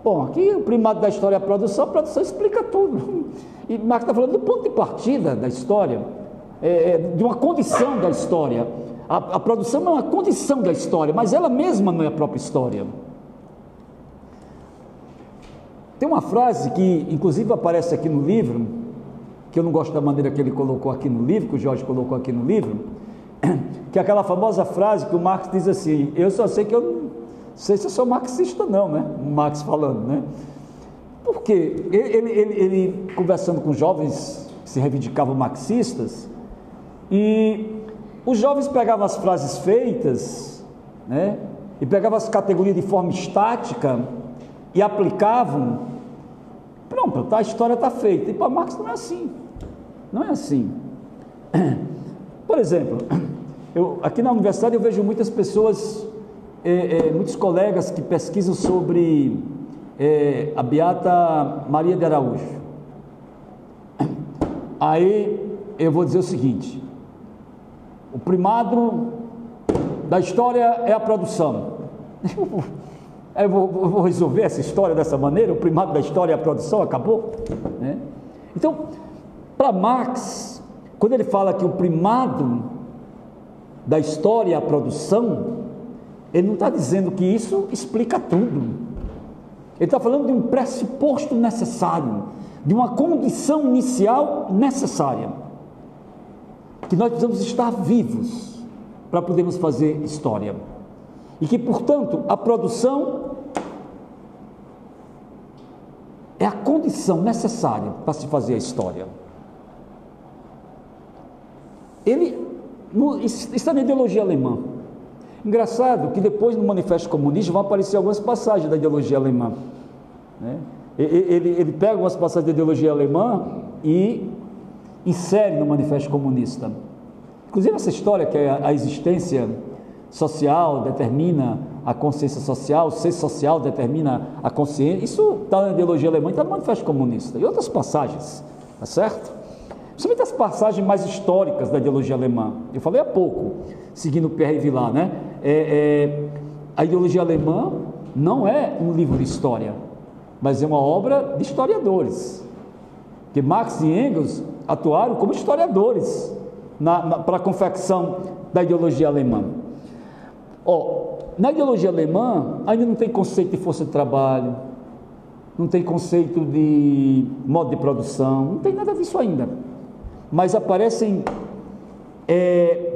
[SPEAKER 2] bom, aqui o primado da história é a produção explica tudo. E Marx está falando do ponto de partida da história, de uma condição da história. A produção é uma condição da história, mas ela mesma não é a própria história. Tem uma frase que, inclusive, aparece aqui no livro, que eu não gosto da maneira que ele colocou aqui no livro, que o Jorge colocou aqui no livro, que é aquela famosa frase que o Marx diz assim: eu só sei que eu não sei se eu sou marxista não, né? O Marx falando, né? Porque ele conversando com jovens que se reivindicavam marxistas, e os jovens pegavam as frases feitas, né? E pegavam as categorias de forma estática e aplicavam, pronto, a história está feita. E para Marx não é assim, não é assim. Por exemplo, aqui na universidade eu vejo muitas pessoas, muitos colegas que pesquisam sobre a Beata Maria de Araújo. Aí eu vou dizer o seguinte: o primado da história é a produção. Eu vou resolver essa história dessa maneira? O primado da história é a produção, acabou, né? Então, para Marx, quando ele fala que o primado da história é a produção, ele não está dizendo que isso explica tudo. Ele está falando de um pressuposto necessário, de uma condição inicial necessária, que nós precisamos estar vivos para podermos fazer história. E que, portanto, a produção é a condição necessária para se fazer a história. Isso está na ideologia alemã. Engraçado que depois no Manifesto Comunista vão aparecer algumas passagens da ideologia alemã, né? Ele pega umas passagens da ideologia alemã e insere no Manifesto Comunista. Inclusive essa história que a existência social determina a consciência social, o ser social determina a consciência, isso está na ideologia alemã e está no Manifesto Comunista, e outras passagens, tá certo? Principalmente as passagens mais históricas da ideologia alemã. Eu falei há pouco, seguindo Pierre Vilar, né? A ideologia alemã não é um livro de história, mas é uma obra de historiadores, que Marx e Engels atuaram como historiadores para a confecção da ideologia alemã. Na ideologia alemã ainda não tem conceito de força de trabalho, não tem conceito de modo de produção, não tem nada disso ainda. Mas aparecem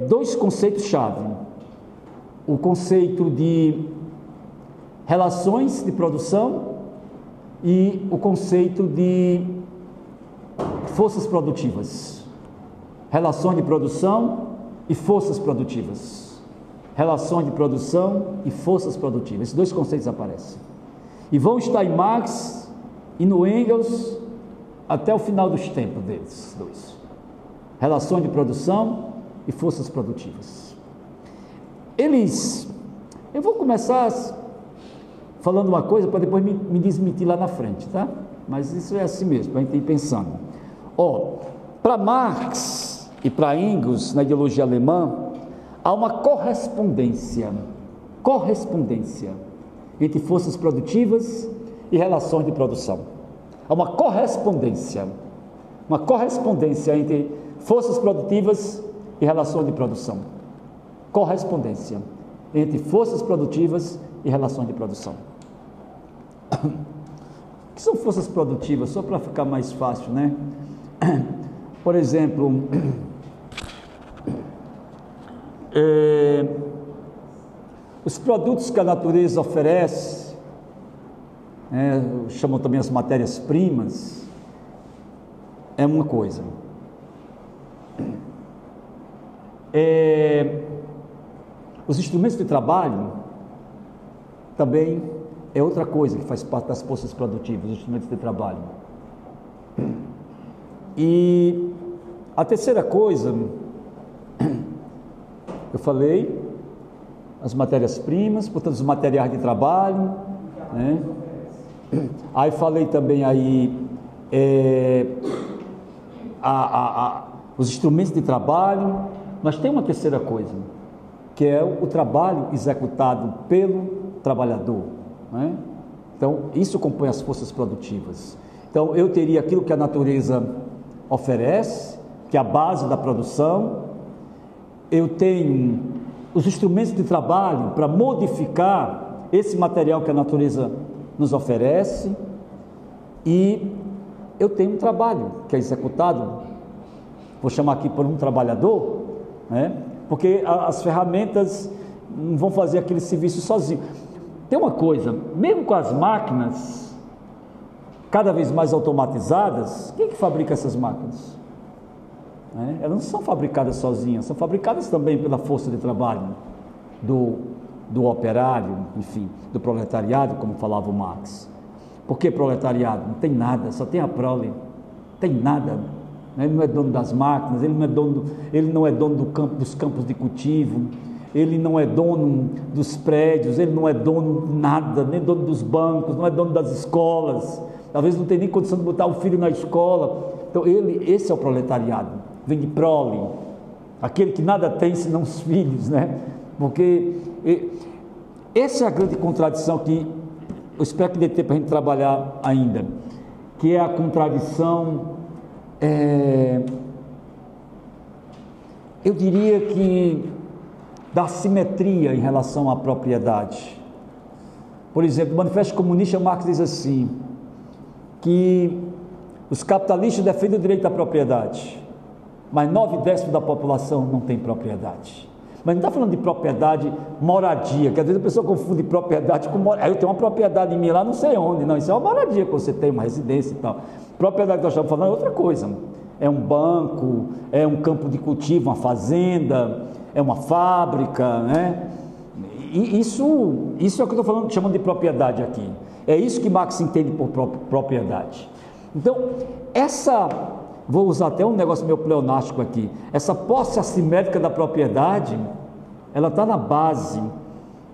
[SPEAKER 2] dois conceitos-chave: o conceito de relações de produção e o conceito de forças produtivas. Relações de produção e forças produtivas. relações de produção e forças produtivas. Esses dois conceitos aparecem. E vão estar em Marx e no Engels até o final dos tempos deles dois. Relações de produção e forças produtivas. Eu vou começar falando uma coisa para depois me desmentir lá na frente, tá? Mas isso é assim mesmo, para a gente ir pensando. Para Marx e para Engels, na ideologia alemã, há uma correspondência entre forças produtivas e relações de produção. Há uma correspondência entre forças produtivas e relações de produção. Correspondência entre forças produtivas e relações de produção. O que são forças produtivas? Só para ficar mais fácil, né? Por exemplo, os produtos que a natureza oferece, chamam também as matérias-primas, é uma coisa. Os instrumentos de trabalho também é outra coisa que faz parte das forças produtivas, os instrumentos de trabalho. E a terceira coisa, eu falei, as matérias-primas, portanto, os materiais de trabalho, né? Aí falei também os instrumentos de trabalho, mas tem uma terceira coisa, que é o trabalho executado pelo trabalhador, né? Então, isso compõe as forças produtivas. Então, eu teria aquilo que a natureza oferece, que é a base da produção. Eu tenho os instrumentos de trabalho para modificar esse material que a natureza nos oferece, e eu tenho um trabalho que é executado, vou chamar aqui por um trabalhador, né? Porque as ferramentas não vão fazer aquele serviço sozinho. Tem uma coisa, mesmo com as máquinas cada vez mais automatizadas, quem é que fabrica essas máquinas? Elas não são fabricadas sozinhas, são fabricadas também pela força de trabalho do operário, enfim, do proletariado, como falava o Marx. Por que proletariado? Não tem nada, só tem a prole, tem nada. Ele não é dono das máquinas, ele não é dono dos campos de cultivo, ele não é dono dos prédios, ele não é dono de nada, nem dono dos bancos, não é dono das escolas, talvez não tenha nem condição de botar o filho na escola. Então esse é o proletariado, vem de prole, aquele que nada tem senão os filhos, né? Porque essa é a grande contradição que eu espero que dê tempo para a gente trabalhar ainda, que é a contradição, eu diria que da simetria em relação à propriedade. Por exemplo, no Manifesto Comunista, Marx diz assim, que os capitalistas defendem o direito à propriedade, mas 9/10 da população não tem propriedade. Mas não está falando de propriedade, moradia, que às vezes a pessoa confunde propriedade com moradia. Eu tenho uma propriedade em mim lá, não sei onde. Não, isso é uma moradia que você tem, uma residência e tal. Propriedade que nós estamos falando é outra coisa. É um banco, é um campo de cultivo, uma fazenda, é uma fábrica, né? E isso é o que eu estou falando, chamando de propriedade aqui. É isso que Marx entende por propriedade. Então, vou usar até um negócio meio pleonástico aqui, essa posse assimétrica da propriedade, ela está na base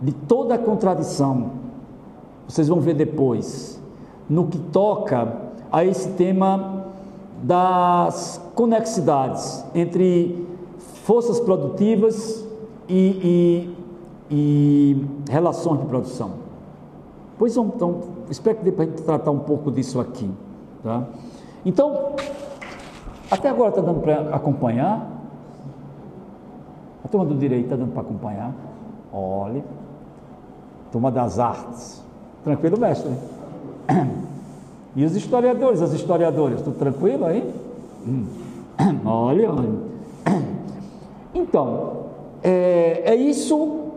[SPEAKER 2] de toda a contradição, vocês vão ver depois, no que toca a esse tema das conexidades entre forças produtivas e relações de produção. Pois então, espero que dê para a gente tratar um pouco disso aqui, tá? Então, até agora está dando para acompanhar? A turma do direito está dando para acompanhar? Olha, turma das artes, tranquilo, mestre? E os historiadores, as historiadoras, tudo tranquilo aí? Olha. Então, é isso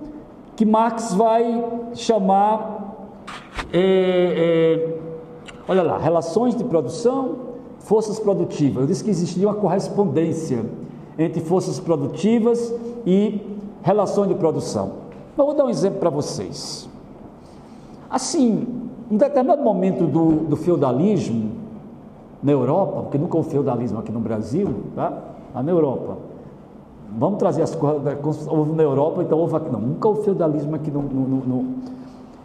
[SPEAKER 2] que Marx vai chamar, olha lá, relações de produção, forças produtivas. Eu disse que existiria uma correspondência entre forças produtivas e relações de produção. Eu vou dar um exemplo para vocês. Assim, em determinado momento do feudalismo na Europa, porque nunca houve feudalismo aqui no Brasil, tá? Lá na Europa. Vamos trazer as coisas, houve na Europa, então houve aqui. Não, nunca houve feudalismo aqui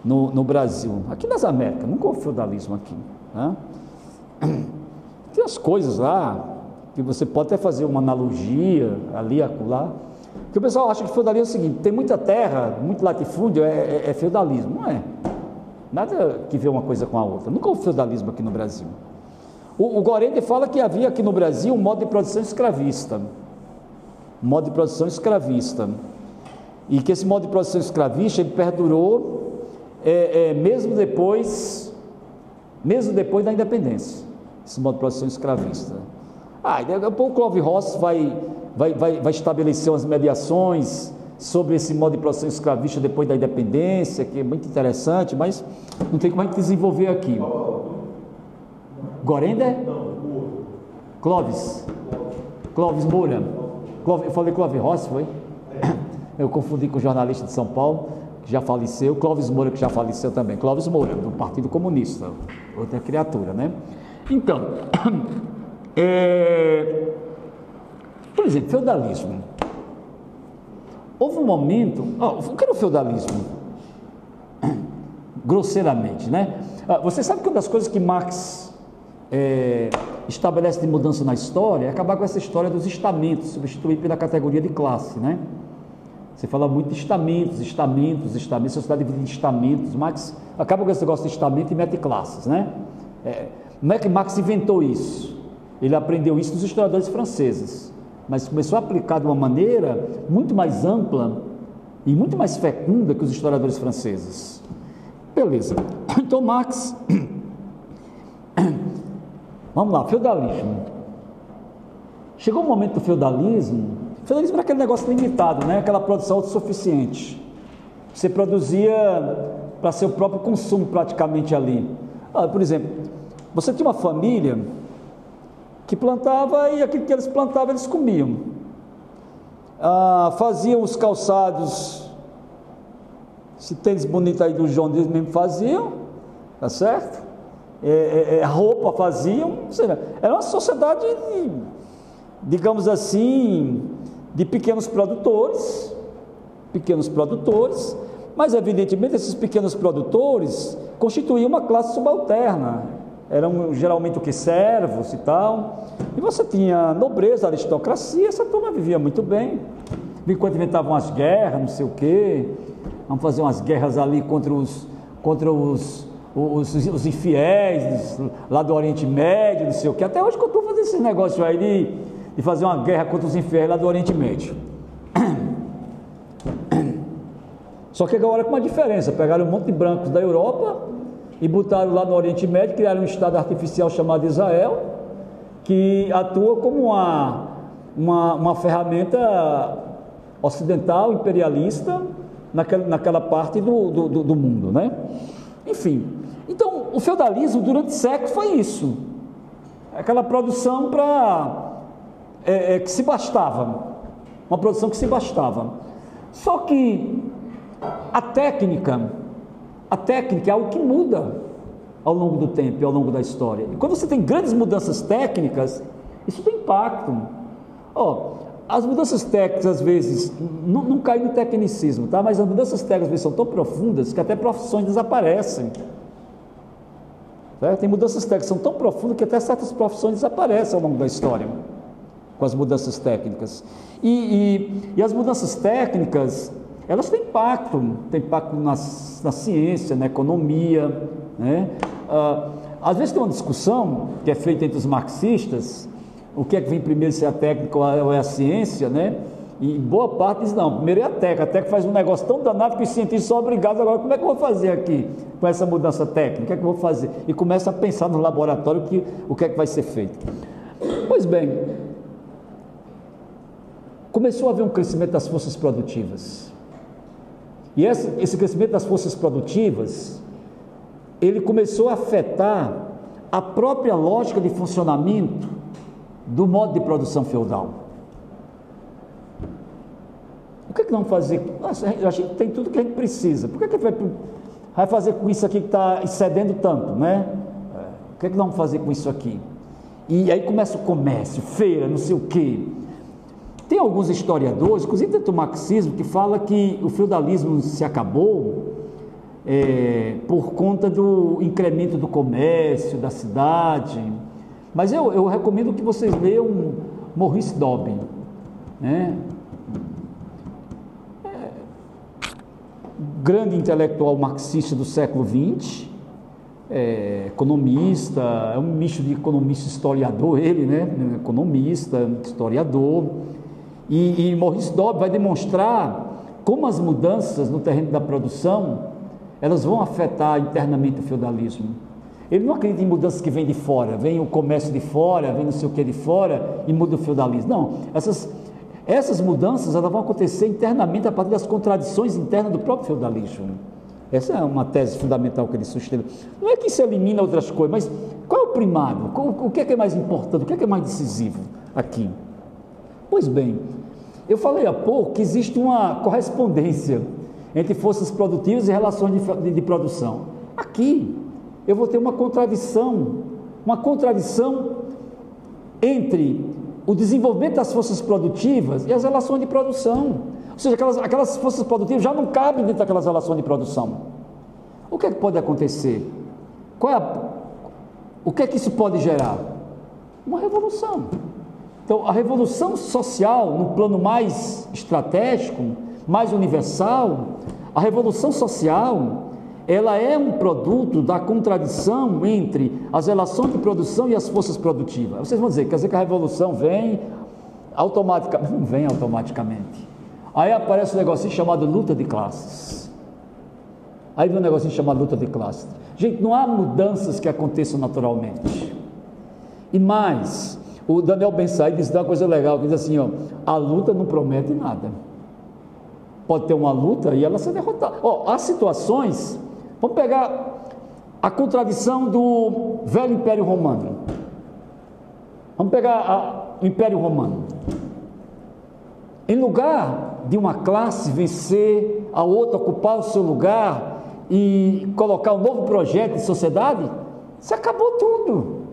[SPEAKER 2] no Brasil. Aqui nas Américas, nunca houve feudalismo aqui. Tá? Tem as coisas lá, que você pode até fazer uma analogia ali, acolá. Porque o pessoal acha que feudalismo é o seguinte: tem muita terra, muito latifúndio, é feudalismo. Não é. Nada que ver uma coisa com a outra. Nunca houve feudalismo aqui no Brasil. O Gorende fala que havia aqui no Brasil um modo de produção escravista. Um modo de produção escravista. E que esse modo de produção escravista ele perdurou mesmo depois da independência. Esse modo de produção escravista. E daqui a pouco o Clóvis Rossi vai estabelecer umas mediações sobre esse modo de produção escravista depois da independência, que é muito interessante, mas não tem como a gente desenvolver aqui. Gorender? Clóvis Moura. Eu falei Clóvis Rossi, foi? Eu confundi com o jornalista de São Paulo, que já faleceu, Clóvis Moura, que já faleceu também. Clóvis Moura, do Partido Comunista, outra criatura, né? Então, por exemplo, feudalismo. Houve um momento, o que era o feudalismo? Grosseiramente, né? Você sabe que uma das coisas que Marx estabelece de mudança na história é acabar com essa história dos estamentos, substituir pela categoria de classe, né? Você fala muito de estamentos, a sociedade divide em estamentos. Marx acaba com esse negócio de estamento e mete classes, né? Não é que Marx inventou isso, ele aprendeu isso dos historiadores franceses, mas começou a aplicar de uma maneira muito mais ampla e muito mais fecunda que os historiadores franceses. Beleza, então Marx, vamos lá, feudalismo. Chegou um momento do feudalismo era aquele negócio limitado, né? Aquela produção autossuficiente. Você produzia para seu próprio consumo praticamente ali. Por exemplo, você tinha uma família que plantava e aquilo que eles plantavam eles comiam. Faziam os calçados, esse tênis bonito aí do João, eles mesmo faziam, tá certo? Roupa faziam, era uma sociedade, digamos assim, de pequenos produtores, mas evidentemente esses pequenos produtores constituíam uma classe subalterna, eram geralmente servos e tal, e você tinha nobreza, aristocracia, essa turma vivia muito bem, enquanto inventavam as guerras, não sei o quê, vamos fazer umas guerras ali contra os infiéis lá do Oriente Médio, não sei o quê, até hoje que eu estou fazendo esse negócio aí de fazer uma guerra contra os infiéis lá do Oriente Médio. Só que agora com uma diferença, pegaram um monte de brancos da Europa e botaram lá no Oriente Médio, criaram um estado artificial chamado Israel, que atua como uma ferramenta ocidental, imperialista, naquela parte do mundo, né? Enfim, então o feudalismo durante séculos foi isso, aquela produção que se bastava, uma produção que se bastava. Só que a técnica é algo que muda ao longo do tempo e ao longo da história. E quando você tem grandes mudanças técnicas, isso tem impacto. As mudanças técnicas às vezes não caem no tecnicismo, tá? Mas as mudanças técnicas às vezes são tão profundas que até profissões desaparecem. Tem mudanças técnicas que são tão profundas que até certas profissões desaparecem ao longo da história com as mudanças técnicas. E as mudanças técnicas, elas têm impacto na ciência, na economia, né? Às vezes tem uma discussão que é feita entre os marxistas, o que é que vem primeiro, se é a técnica ou é a ciência, né? E boa parte diz, não, primeiro é a técnica faz um negócio tão danado que os cientistas são obrigados agora, como é que eu vou fazer aqui com essa mudança técnica, o que é que eu vou fazer? E começa a pensar no laboratório o que é que vai ser feito. Pois bem, começou a haver um crescimento das forças produtivas, e esse crescimento das forças produtivas, ele começou a afetar a própria lógica de funcionamento do modo de produção feudal. Por que não fazer? Nossa, a gente tem tudo que a gente precisa. Por que vai fazer com isso aqui que está excedendo tanto, né? O que não vamos fazer com isso aqui? E aí começa o comércio, feira, não sei o quê. Tem alguns historiadores, inclusive dentro do marxismo, que fala que o feudalismo se acabou por conta do incremento do comércio, da cidade. Mas eu recomendo que vocês leiam Maurice Dobbin, né? Grande intelectual marxista do século XX, economista, é um misto de economista e historiador, ele, né? Economista, historiador. E Maurice Dobbs vai demonstrar como as mudanças no terreno da produção, elas vão afetar internamente o feudalismo. Ele não acredita em mudanças que vêm de fora, vem o comércio de fora, vem não sei o que de fora e muda o feudalismo. Não, essas mudanças elas vão acontecer internamente a partir das contradições internas do próprio feudalismo. Essa é uma tese fundamental que ele sustenta. Não é que isso elimina outras coisas, mas qual é o primado? O que é mais importante? O que é mais decisivo aqui? Pois bem, eu falei há pouco que existe uma correspondência entre forças produtivas e relações de produção. Aqui, eu vou ter uma contradição entre o desenvolvimento das forças produtivas e as relações de produção. Ou seja, aquelas forças produtivas já não cabem dentro daquelas relações de produção. O que é que pode acontecer? O que é que isso pode gerar? Uma revolução. Então, a revolução social, no plano mais estratégico, mais universal, a revolução social, ela é um produto da contradição entre as relações de produção e as forças produtivas. Vocês vão dizer, quer dizer que a revolução vem automaticamente? Não vem automaticamente. Aí aparece um negocinho chamado luta de classes. Aí vem um negocinho chamado luta de classes. Gente, não há mudanças que aconteçam naturalmente. E mais, o Daniel Ben Said diz uma coisa legal, que diz assim, ó, a luta não promete nada. Pode ter uma luta e ela ser derrotada. Há situações, vamos pegar a contradição do velho Império Romano. Vamos pegar o Império Romano. Em lugar de uma classe vencer, a outra ocupar o seu lugar e colocar um novo projeto de sociedade, se acabou tudo.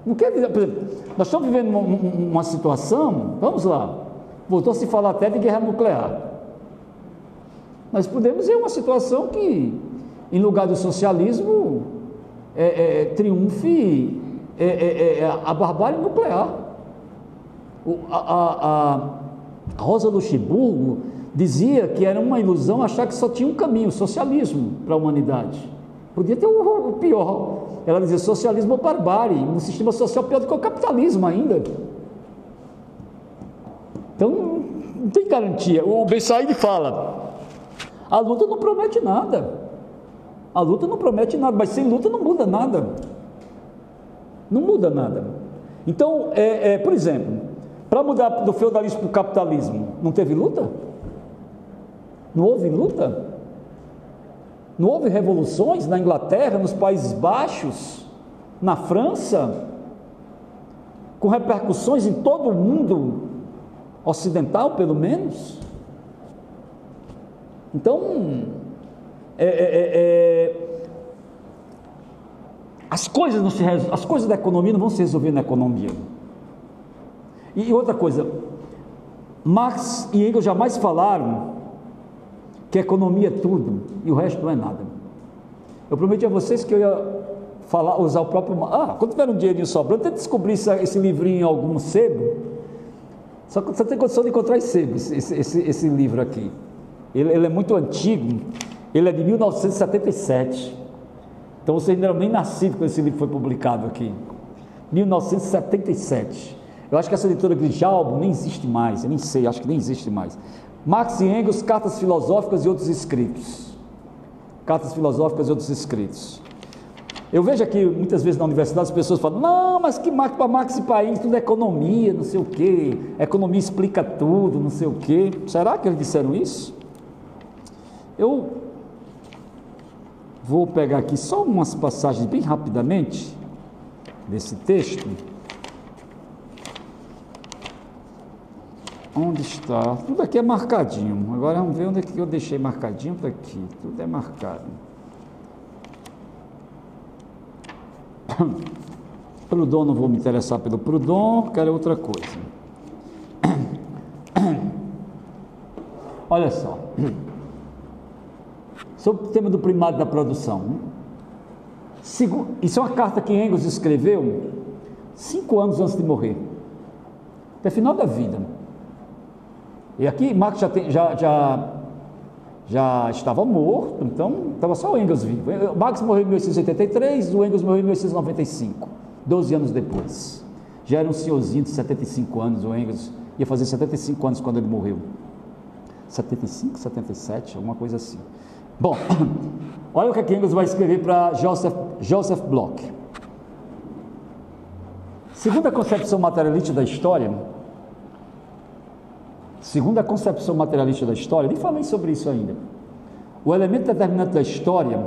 [SPEAKER 2] Não quer dizer, por exemplo, nós estamos vivendo uma situação, vamos lá, voltou a se falar até de guerra nuclear. Nós podemos ver uma situação que, em lugar do socialismo, triunfe a barbárie nuclear. A Rosa Luxemburgo dizia que era uma ilusão achar que só tinha um caminho, o socialismo, para a humanidade. Podia ter o pior. Ela dizia socialismo ou barbárie, um sistema social pior do que o capitalismo ainda. Então, não tem garantia. O Ben Said fala, a luta não promete nada. A luta não promete nada, mas sem luta não muda nada. Não muda nada. Então, por exemplo, para mudar do feudalismo para o capitalismo, não teve luta? Não houve luta? Não houve revoluções na Inglaterra, nos Países Baixos, na França, com repercussões em todo o mundo ocidental, pelo menos? Então, as coisas da economia não vão se resolver na economia. E outra coisa, Marx e Engels jamais falaram que a economia é tudo e o resto não é nada. Eu prometi a vocês que eu ia usar o próprio... quando tiver um dinheirinho sobrando, tenta descobrir esse livrinho em algum sebo. Só que você tem condição de encontrar esse sebo, esse livro aqui. Ele é muito antigo, ele é de 1977. Então vocês ainda não nem nascido quando esse livro foi publicado aqui. 1977. Eu acho que essa editora Grijalbo nem existe mais, eu nem sei, acho que nem existe mais. Marx e Engels, Cartas Filosóficas e Outros Escritos. Cartas Filosóficas e Outros Escritos. Eu vejo aqui, muitas vezes na universidade, as pessoas falam, não, mas que para Marx e para Engels tudo é economia, não sei o quê, economia explica tudo, não sei o quê. Será que eles disseram isso? Eu vou pegar aqui só umas passagens bem rapidamente desse texto. Onde está? Tudo aqui é marcadinho. Agora vamos ver onde é que eu deixei marcadinho para aqui. Tudo é marcado. Proudhon, não vou me interessar pelo Proudhon, quero outra coisa. Olha só. Sobre o tema do primário da produção. Isso é uma carta que Engels escreveu 5 anos antes de morrer. Até o final da vida. E aqui Marx já estava morto, então estava só o Engels vivo. O Marx morreu em 1883, o Engels morreu em 1895, 12 anos depois. Já era um senhorzinho de 75 anos, o Engels ia fazer 75 anos quando ele morreu. 75, 77, alguma coisa assim. Bom, olha o que Engels vai escrever para Joseph Bloch. Segundo a concepção materialista da história, nem falei sobre isso ainda, o elemento determinante da história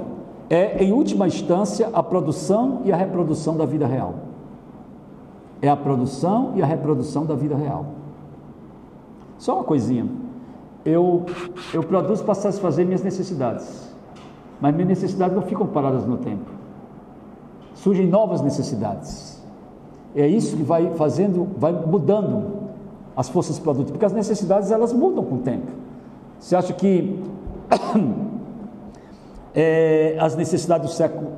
[SPEAKER 2] é, em última instância, a produção e a reprodução da vida real. É a produção e a reprodução da vida real. Só uma coisinha. Eu produzo para satisfazer minhas necessidades, mas minhas necessidades não ficam paradas no tempo. Surgem novas necessidades. É isso que vai mudando as forças produtivas, porque as necessidades elas mudam com o tempo. Você acha que as necessidades do século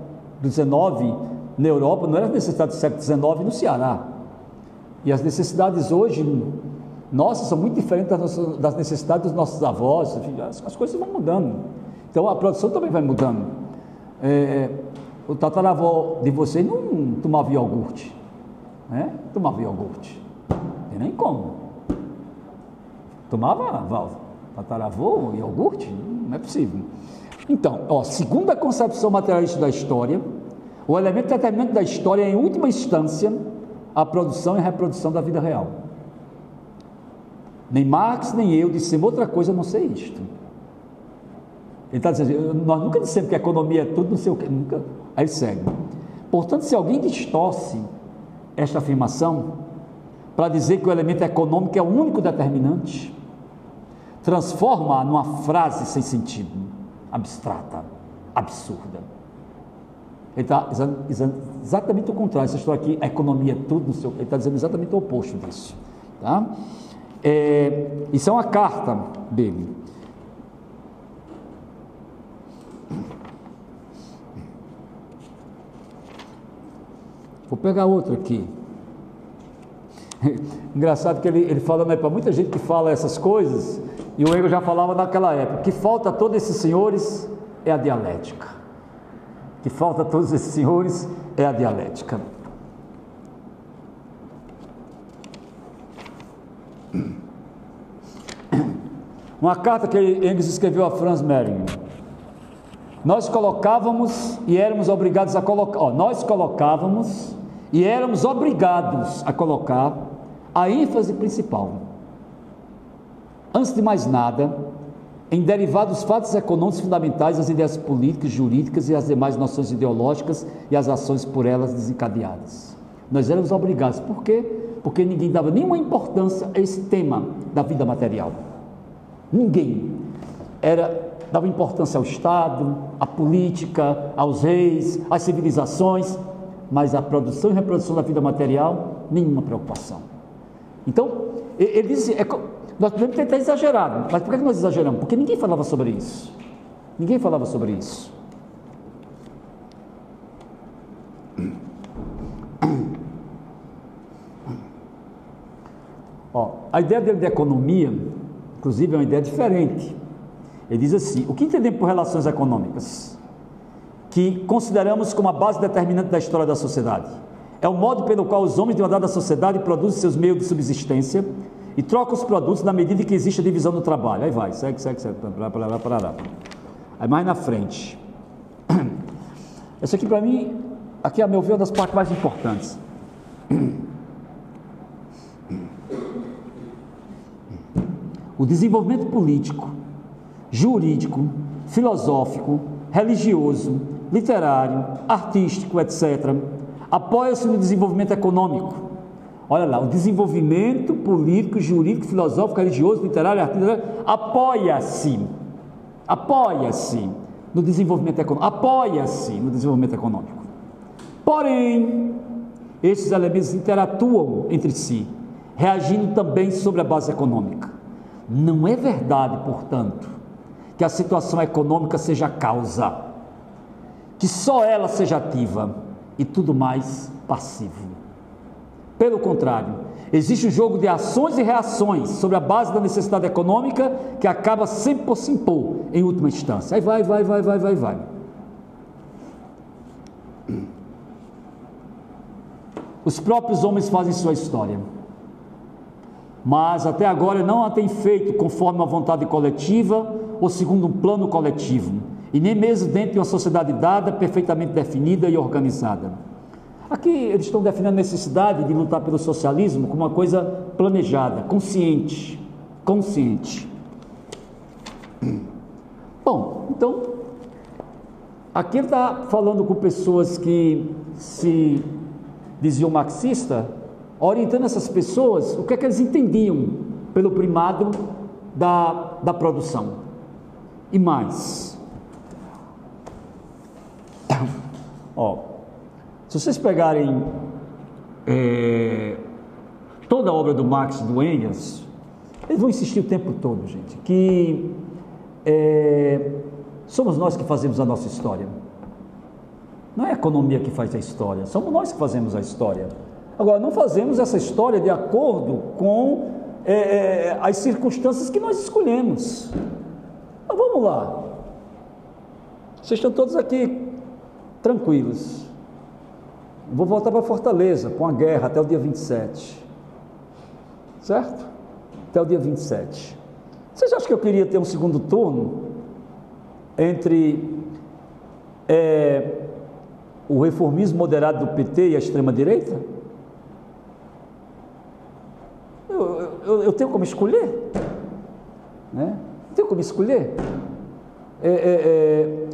[SPEAKER 2] XIX na Europa não eram as necessidades do século XIX no Ceará? E as necessidades hoje nossas são muito diferentes das necessidades dos nossos avós. As coisas vão mudando, então a produção também vai mudando. O tataravó de vocês não tomava iogurte, né? Tomava iogurte, e nem como tomava tataravô iogurte, não é possível. Então, segundo a concepção materialista da história, o elemento determinante da história é, em última instância, a produção e a reprodução da vida real. Nem Marx, nem eu dissemos outra coisa a não ser isto. Ele está dizendo, nós nunca dissemos que a economia é tudo, não sei o que, nunca. Aí ele segue. Portanto, se alguém distorce esta afirmação para dizer que o elemento econômico é o único determinante, transforma-a numa frase sem sentido, abstrata, absurda. Ele está dizendo exatamente o contrário. Essa história aqui, a economia é tudo, não sei o que, ele está dizendo exatamente o oposto disso. Tá? Isso é uma carta dele. Vou pegar outra aqui. Engraçado que ele fala, né, para muita gente que fala essas coisas, e o Engels já falava naquela época, que falta a todos esses senhores é a dialética. Que falta a todos esses senhores é a dialética. Uma carta que Engels escreveu a Franz Mehring. Nós colocávamos e éramos obrigados a colocar, nós colocávamos e éramos obrigados a colocar a ênfase principal, antes de mais nada, em derivar dos fatos econômicos fundamentais das ideias políticas, jurídicas e as demais noções ideológicas e as ações por elas desencadeadas. Nós éramos obrigados. Por quê? Porque ninguém dava nenhuma importância a esse tema da vida material. Ninguém dava importância ao Estado, à política, aos reis, às civilizações, mas a produção e reprodução da vida material, nenhuma preocupação. Então, ele diz, nós podemos tentar exagerar, mas por que nós exageramos? Porque ninguém falava sobre isso. Ninguém falava sobre isso. A ideia dele de economia, inclusive, é uma ideia diferente. Ele diz assim: o que entendemos por relações econômicas? Que consideramos como a base determinante da história da sociedade. É o modo pelo qual os homens de uma dada sociedade produzem seus meios de subsistência e trocam os produtos na medida que existe a divisão do trabalho. Aí vai, segue. Aí mais na frente. Essa aqui para mim, aqui a meu ver, é uma das partes mais importantes. O desenvolvimento político, jurídico, filosófico, religioso, literário, artístico, etc., apoia-se no desenvolvimento econômico, Olha lá, o desenvolvimento político, jurídico, filosófico, religioso, literário, artístico, apoia-se no desenvolvimento econômico, Porém, esses elementos interatuam entre si, reagindo também sobre a base econômica. Não é verdade, portanto, que a situação econômica seja a causa, que só ela seja ativa e tudo mais passivo. Pelo contrário, existe um jogo de ações e reações sobre a base da necessidade econômica que acaba sempre por se impor em última instância. Aí vai. Os próprios homens fazem sua história, mas até agora não a têm feito conforme uma vontade coletiva ou segundo um plano coletivo, e nem mesmo dentro de uma sociedade dada, perfeitamente definida e organizada. Aqui eles estão definindo a necessidade de lutar pelo socialismo como uma coisa planejada, consciente. Bom, então, aqui ele está falando com pessoas que se diziam marxista, orientando essas pessoas o que é que eles entendiam pelo primado da produção. E mais, se vocês pegarem toda a obra do Marx e do Engels, eles vão insistir o tempo todo, gente, que somos nós que fazemos a nossa história. Não é a economia que faz a história, somos nós que fazemos a história. Agora, não fazemos essa história de acordo com as circunstâncias que nós escolhemos. Mas vamos lá. Vocês estão todos aqui tranquilos. Vou voltar para Fortaleza, com a guerra, até o dia 27. Certo? Até o dia 27. Vocês acham que eu queria ter um segundo turno entre o reformismo moderado do PT e a extrema-direita? Eu tenho como escolher? Né? Eu tenho como escolher?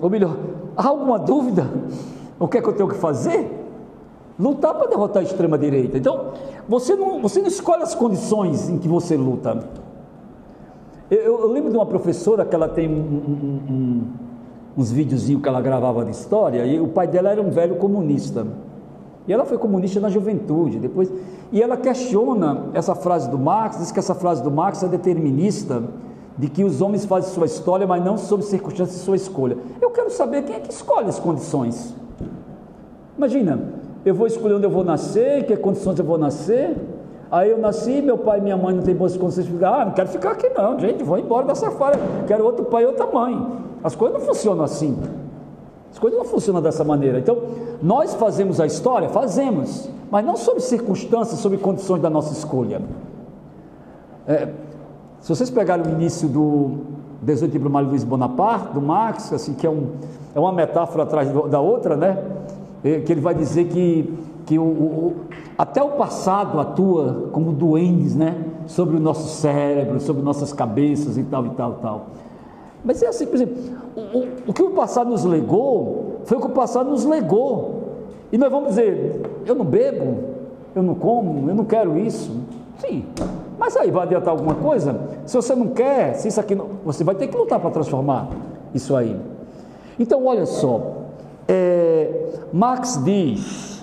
[SPEAKER 2] Ou melhor, há alguma dúvida? O que é que eu tenho que fazer? Lutar para derrotar a extrema-direita. Então, você não escolhe as condições em que você luta. Eu lembro de uma professora que ela tem uns videozinhos que ela gravava de história, e o pai dela era um velho comunista. E ela foi comunista na juventude, depois. E ela questiona essa frase do Marx, diz que essa frase do Marx é determinista, de que os homens fazem sua história, mas não sob circunstâncias de sua escolha. Eu quero saber quem é que escolhe as condições. Imagina, eu vou escolher onde eu vou nascer, em que condições eu vou nascer. Aí eu nasci, meu pai e minha mãe não têm boas condições de ficar. Não quero ficar aqui não, gente, vou embora dessa fora. Quero outro pai e outra mãe. As coisas não funcionam assim. As coisas não funcionam dessa maneira. Então, nós fazemos a história? Fazemos, mas não sob circunstâncias, sob condições da nossa escolha. Se vocês pegarem o início do 18 de Brumário Luiz Bonaparte, do Marx, assim, que é uma metáfora atrás da outra, né? Que ele vai dizer que até o passado atua como duendes, né? Sobre o nosso cérebro, sobre nossas cabeças e tal, e tal, e tal. Mas é assim, por exemplo, o que o passado nos legou, foi o que o passado nos legou. E nós vamos dizer, eu não bebo, eu não como, eu não quero isso. Sim, mas aí vai adiantar alguma coisa? Se você não quer, se isso aqui não, você vai ter que lutar para transformar isso aí. Então, olha só, Marx diz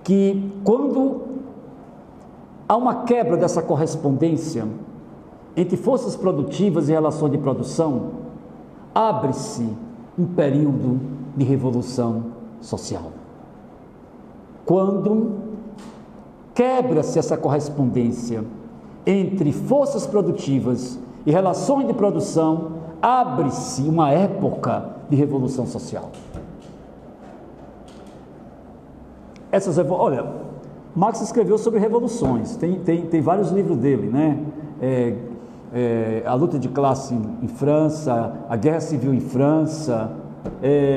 [SPEAKER 2] que quando há uma quebra dessa correspondência entre forças produtivas e relações de produção, abre-se um período de revolução social. Quando quebra-se essa correspondência entre forças produtivas e relações de produção, abre-se uma época de revolução social. Olha, Marx escreveu sobre revoluções, tem vários livros dele, né? A luta de classe em França, a guerra civil em França,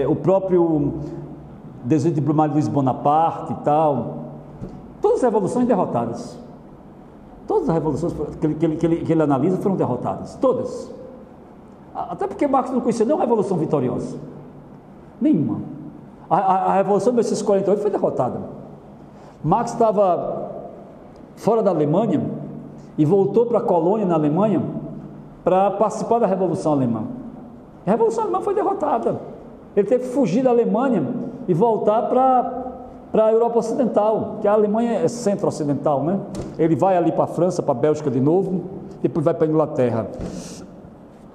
[SPEAKER 2] o próprio 18 de Brumário Luiz Bonaparte e tal. Todas as revoluções derrotadas. Todas as revoluções que ele analisa foram derrotadas. Todas. Até porque Marx não conhecia nenhuma revolução vitoriosa. Nenhuma. A revolução de 1848 foi derrotada. Marx estava fora da Alemanha e voltou para a colônia na Alemanha para participar da Revolução Alemã. A Revolução Alemã foi derrotada. Ele teve que fugir da Alemanha e voltar para a Europa Ocidental, que a Alemanha é centro-ocidental, né? Ele vai ali para a França, para a Bélgica de novo, depois vai para a Inglaterra.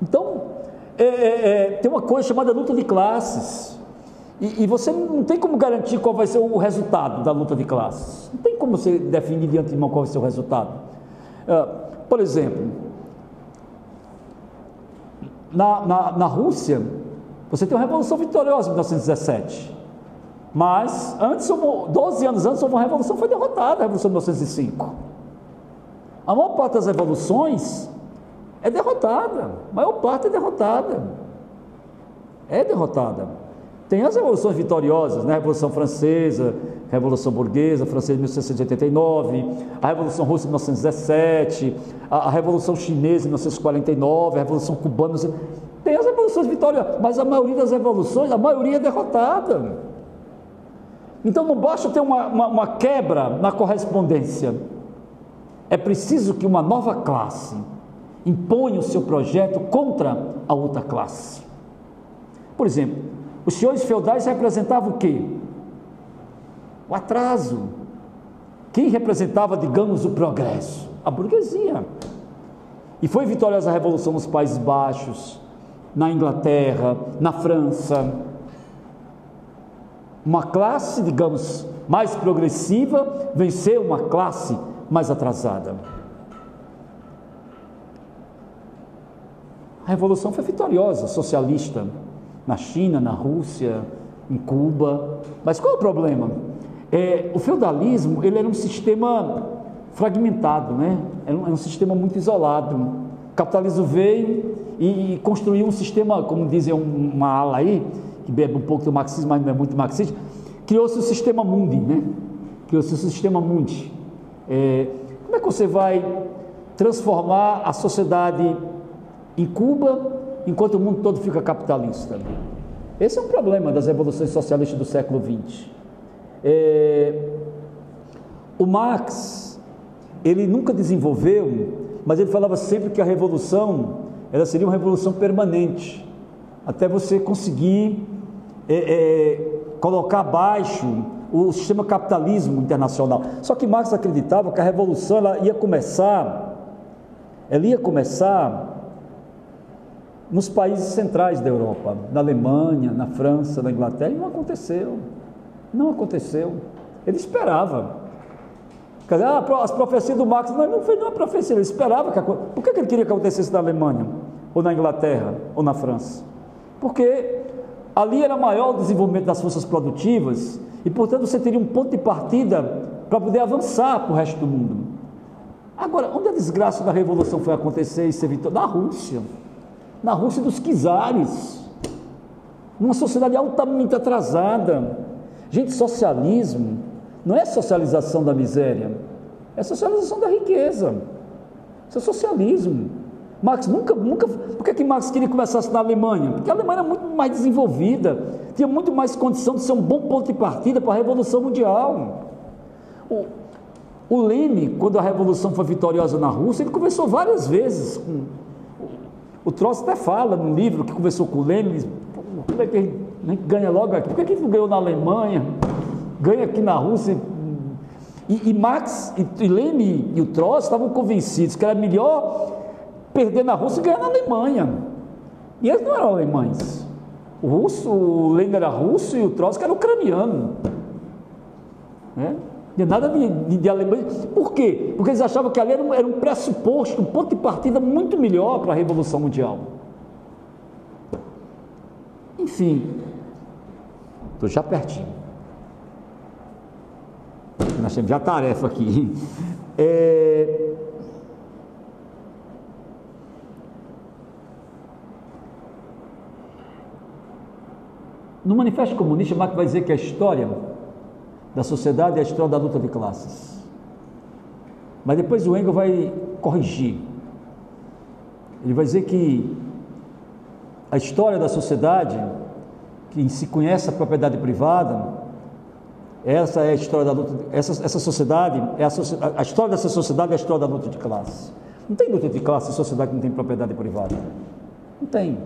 [SPEAKER 2] Então, tem uma coisa chamada luta de classes, e você não tem como garantir qual vai ser o resultado da luta de classes. Não tem como você definir de antemão qual vai ser o resultado. Por exemplo, na Rússia, você tem uma Revolução Vitoriosa em 1917, mas 12 anos antes, houve uma revolução, foi derrotada, a Revolução de 1905. A maior parte das revoluções é derrotada, a maior parte é derrotada. Tem as revoluções vitoriosas, né? A Revolução Francesa, Revolução Burguesa, Francesa de 1789, a Revolução Russa de 1917, a Revolução Chinesa de 1949, a Revolução Cubana, tem as revoluções vitoriosas, mas a maioria das revoluções, a maioria é derrotada. Então não basta ter uma quebra na correspondência, é preciso que uma nova classe imponha o seu projeto contra a outra classe. Por exemplo, os senhores feudais representavam o quê? O atraso. Quem representava, digamos, o progresso? A burguesia. E foi vitoriosa a Revolução nos Países Baixos, na Inglaterra, na França. Uma classe, digamos, mais progressiva venceu uma classe mais atrasada. A Revolução foi vitoriosa, socialista, na China, na Rússia, em Cuba. Mas qual é o problema? O feudalismo, ele era um sistema fragmentado, né? Era um sistema muito isolado. O capitalismo veio e construiu um sistema, como dizem uma ala aí, que bebe um pouco do marxismo, mas não é muito marxista, criou-se o sistema mundi, né? Criou-se o sistema mundi. Como é que você vai transformar a sociedade em Cuba, enquanto o mundo todo fica capitalista? Esse é um problema das revoluções socialistas do século XX. O Marx, ele nunca desenvolveu, mas ele falava sempre que a revolução, ela seria uma revolução permanente, até você conseguir colocar abaixo o sistema capitalismo internacional. Só que Marx acreditava que a revolução ela ia começar nos países centrais da Europa, na Alemanha, na França, na Inglaterra, e não aconteceu. Ele esperava. Quer dizer, as profecias do Marx não foi nenhuma profecia, ele esperava por que ele queria que acontecesse na Alemanha, ou na Inglaterra, ou na França? Porque ali era maior o desenvolvimento das forças produtivas e, portanto, você teria um ponto de partida para poder avançar para o resto do mundo. Agora, onde a desgraça da revolução foi acontecer e ser vitória? Na Rússia dos czares, numa sociedade altamente atrasada. Gente, socialismo não é socialização da miséria, é socialização da riqueza. Isso é socialismo. Marx nunca. Por que Marx queria começar na Alemanha? Porque a Alemanha era muito mais desenvolvida, tinha muito mais condição de ser um bom ponto de partida para a Revolução Mundial. O Lenin, quando a Revolução foi vitoriosa na Rússia, ele conversou várias vezes com... O Trotsky até fala no livro que conversou com o Lenin, como é que ele ganha logo aqui? Por que ele não ganhou na Alemanha? Ganha aqui na Rússia. E Marx, e Lenin e o Trotsky estavam convencidos que era melhor perder na Rússia e ganhar na Alemanha. E eles não eram alemães. O Lenin era russo e o Trotsky era ucraniano. Não tinha nada de Alemanha. Por quê? Porque eles achavam que ali era um pressuposto, um ponto de partida muito melhor para a Revolução Mundial. Enfim, estou já pertinho. Nós temos já tarefa aqui. No Manifesto Comunista, Marx vai dizer que a história da sociedade é a história da luta de classes. Mas depois o Engels vai corrigir. Ele vai dizer que a história da sociedade, que se conhece a propriedade privada, Essa é a história da luta. Essa sociedade, a história dessa sociedade é a história da luta de classe. Não tem luta de classe em sociedade que não tem propriedade privada. Não tem.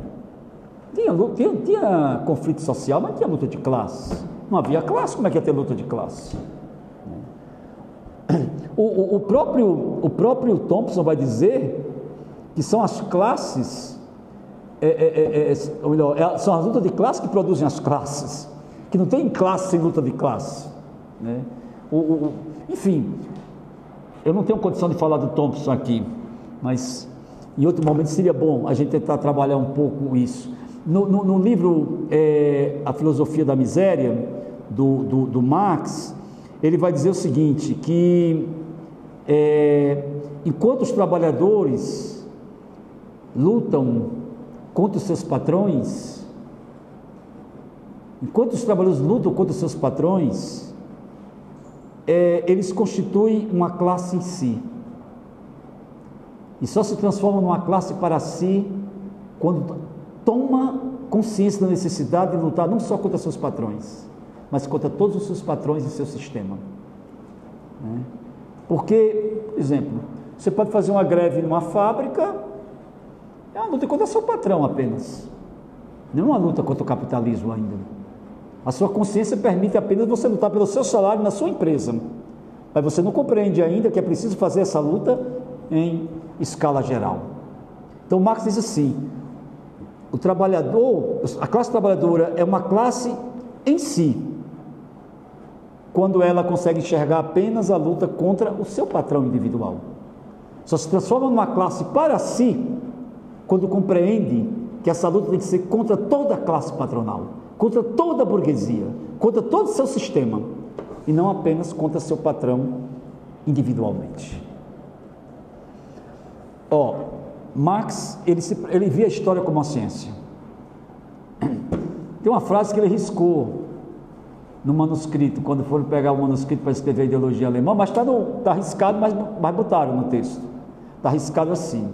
[SPEAKER 2] Tinha conflito social, mas tinha luta de classe. Não havia classe, como é que ia ter luta de classe? O próprio Thompson vai dizer que são as classes, ou melhor, são as lutas de classe que produzem as classes, que não tem classe sem luta de classe, né? Enfim, eu não tenho condição de falar do Thompson aqui, mas em outro momento seria bom a gente tentar trabalhar um pouco isso. No livro A Filosofia da Miséria, do Marx, ele vai dizer o seguinte, que enquanto os trabalhadores lutam contra os seus patrões, eles constituem uma classe em si, e só se transformam numa classe para si quando toma consciência da necessidade de lutar não só contra seus patrões, mas contra todos os seus patrões e seu sistema, né? Porque, por exemplo, você pode fazer uma greve numa fábrica, é uma luta contra seu patrão apenas, não é uma luta contra o capitalismo ainda. A sua consciência permite apenas você lutar pelo seu salário na sua empresa, mas você não compreende ainda que é preciso fazer essa luta em escala geral. Então Marx diz assim: o trabalhador, a classe trabalhadora é uma classe em si, quando ela consegue enxergar apenas a luta contra o seu patrão individual. Só se transforma numa classe para si quando compreende que essa luta tem que ser contra toda a classe patronal, contra toda a burguesia, contra todo o seu sistema, e não apenas contra seu patrão individualmente. Marx, ele via a história como uma ciência. Tem uma frase que ele riscou no manuscrito, quando foram pegar o manuscrito para escrever a ideologia alemã, mas está riscado, mas botaram no texto. Está riscado assim: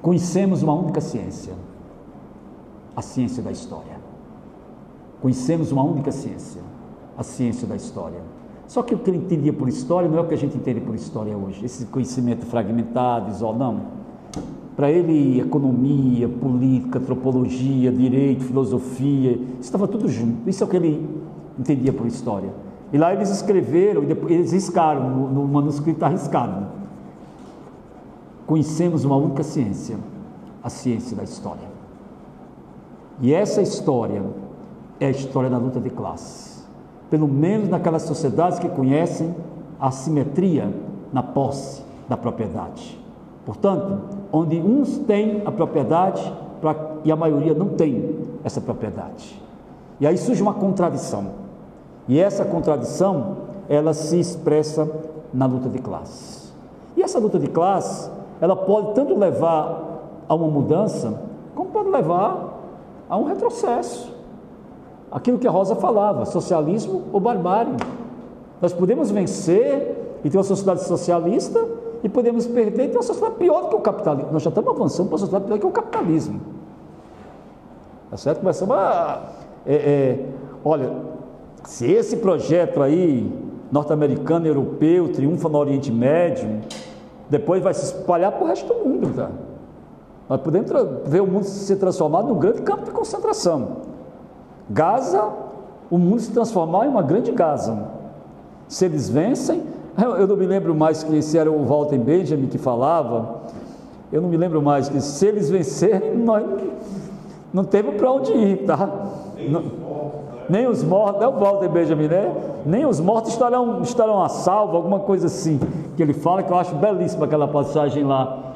[SPEAKER 2] conhecemos uma única ciência, a ciência da história. Conhecemos uma única ciência, a ciência da história. Só que o que ele entendia por história não é o que a gente entende por história hoje, esse conhecimento fragmentado, isolado, não. Para ele, economia, política, antropologia, direito, filosofia, estava tudo junto. Isso é o que ele entendia por história. E lá eles escreveram, e depois eles riscaram, no manuscrito está riscado: conhecemos uma única ciência, a ciência da história. E essa história é a história da luta de classes, pelo menos naquelas sociedades que conhecem a assimetria na posse da propriedade. Portanto, onde uns têm a propriedade e a maioria não tem essa propriedade. E aí surge uma contradição. E essa contradição, ela se expressa na luta de classes. E essa luta de classes, ela pode tanto levar a uma mudança, como pode levar a um retrocesso. Aquilo que a Rosa falava, socialismo ou barbárie. Nós podemos vencer e ter uma sociedade socialista, e podemos perder e ter uma sociedade pior do que o capitalismo. Nós já estamos avançando para uma sociedade pior do que o capitalismo. Tá certo? Começamos olha, se esse projeto aí, norte-americano, europeu, triunfa no Oriente Médio, depois vai se espalhar para o resto do mundo, tá? Nós podemos ver o mundo ser transformado num grande campo de concentração. Gaza, o mundo se transformar em uma grande Gaza. Se eles vencem, eu não me lembro mais que se era o Walter Benjamin que falava, eu não me lembro mais que se eles vencerem, nós não temos para onde ir, tá? Nem os mortos, é o Walter Benjamin, né? Nem os mortos estarão a salvo, alguma coisa assim, que ele fala, que eu acho belíssima aquela passagem lá,